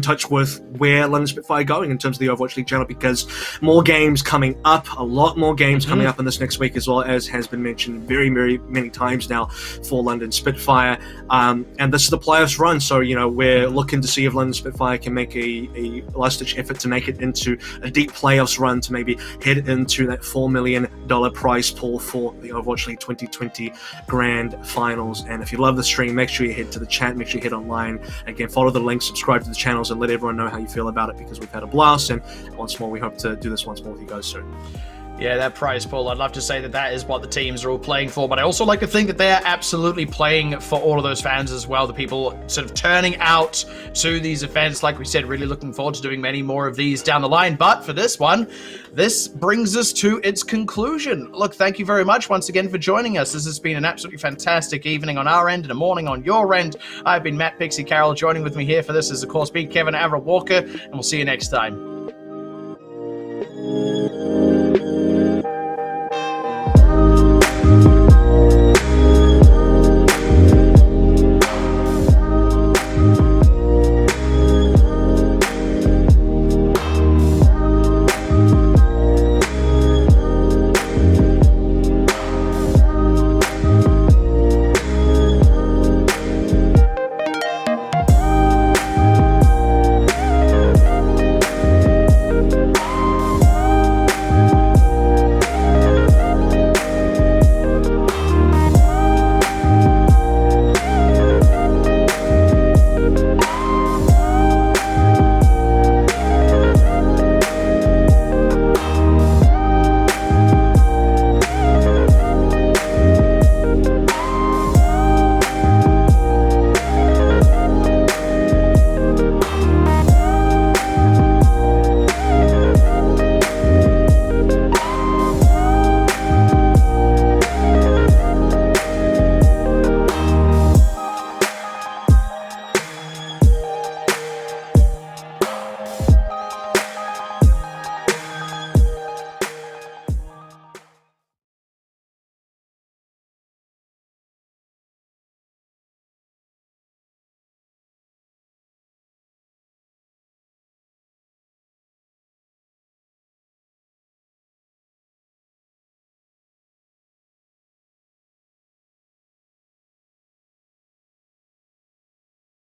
S2: touch with where London Spitfire are going in terms of the Overwatch League channel, because more games coming up, a lot more games coming up in this next week, as well as has been mentioned very, very many times now for London Spitfire. And this is the playoffs run, so we're looking to see if London Spitfire can make a last-ditch effort to make it into a deep playoffs run to maybe head into that $4 million prize pool for the Overwatch League 2020 Grand Finals. And if you love the stream, make sure you head to the chat, make sure you head online. Again, follow the link, subscribe to the channels, and let everyone know how you feel about it, because we've had a blast, and once more we hope to do this once more with you guys soon.
S1: Yeah, that prize pool, I'd love to say that is what the teams are all playing for, but I also like to think that they're absolutely playing for all of those fans as well, the people sort of turning out to these events. Like we said, really looking forward to doing many more of these down the line, but for this one, this brings us to its conclusion. Look, thank you very much once again for joining us. This has been an absolutely fantastic evening on our end and a morning on your end. I've been Matt Pixie Carroll. Joining with me here for this is, of course, me, Kevin Avril Walker, and we'll see you next time.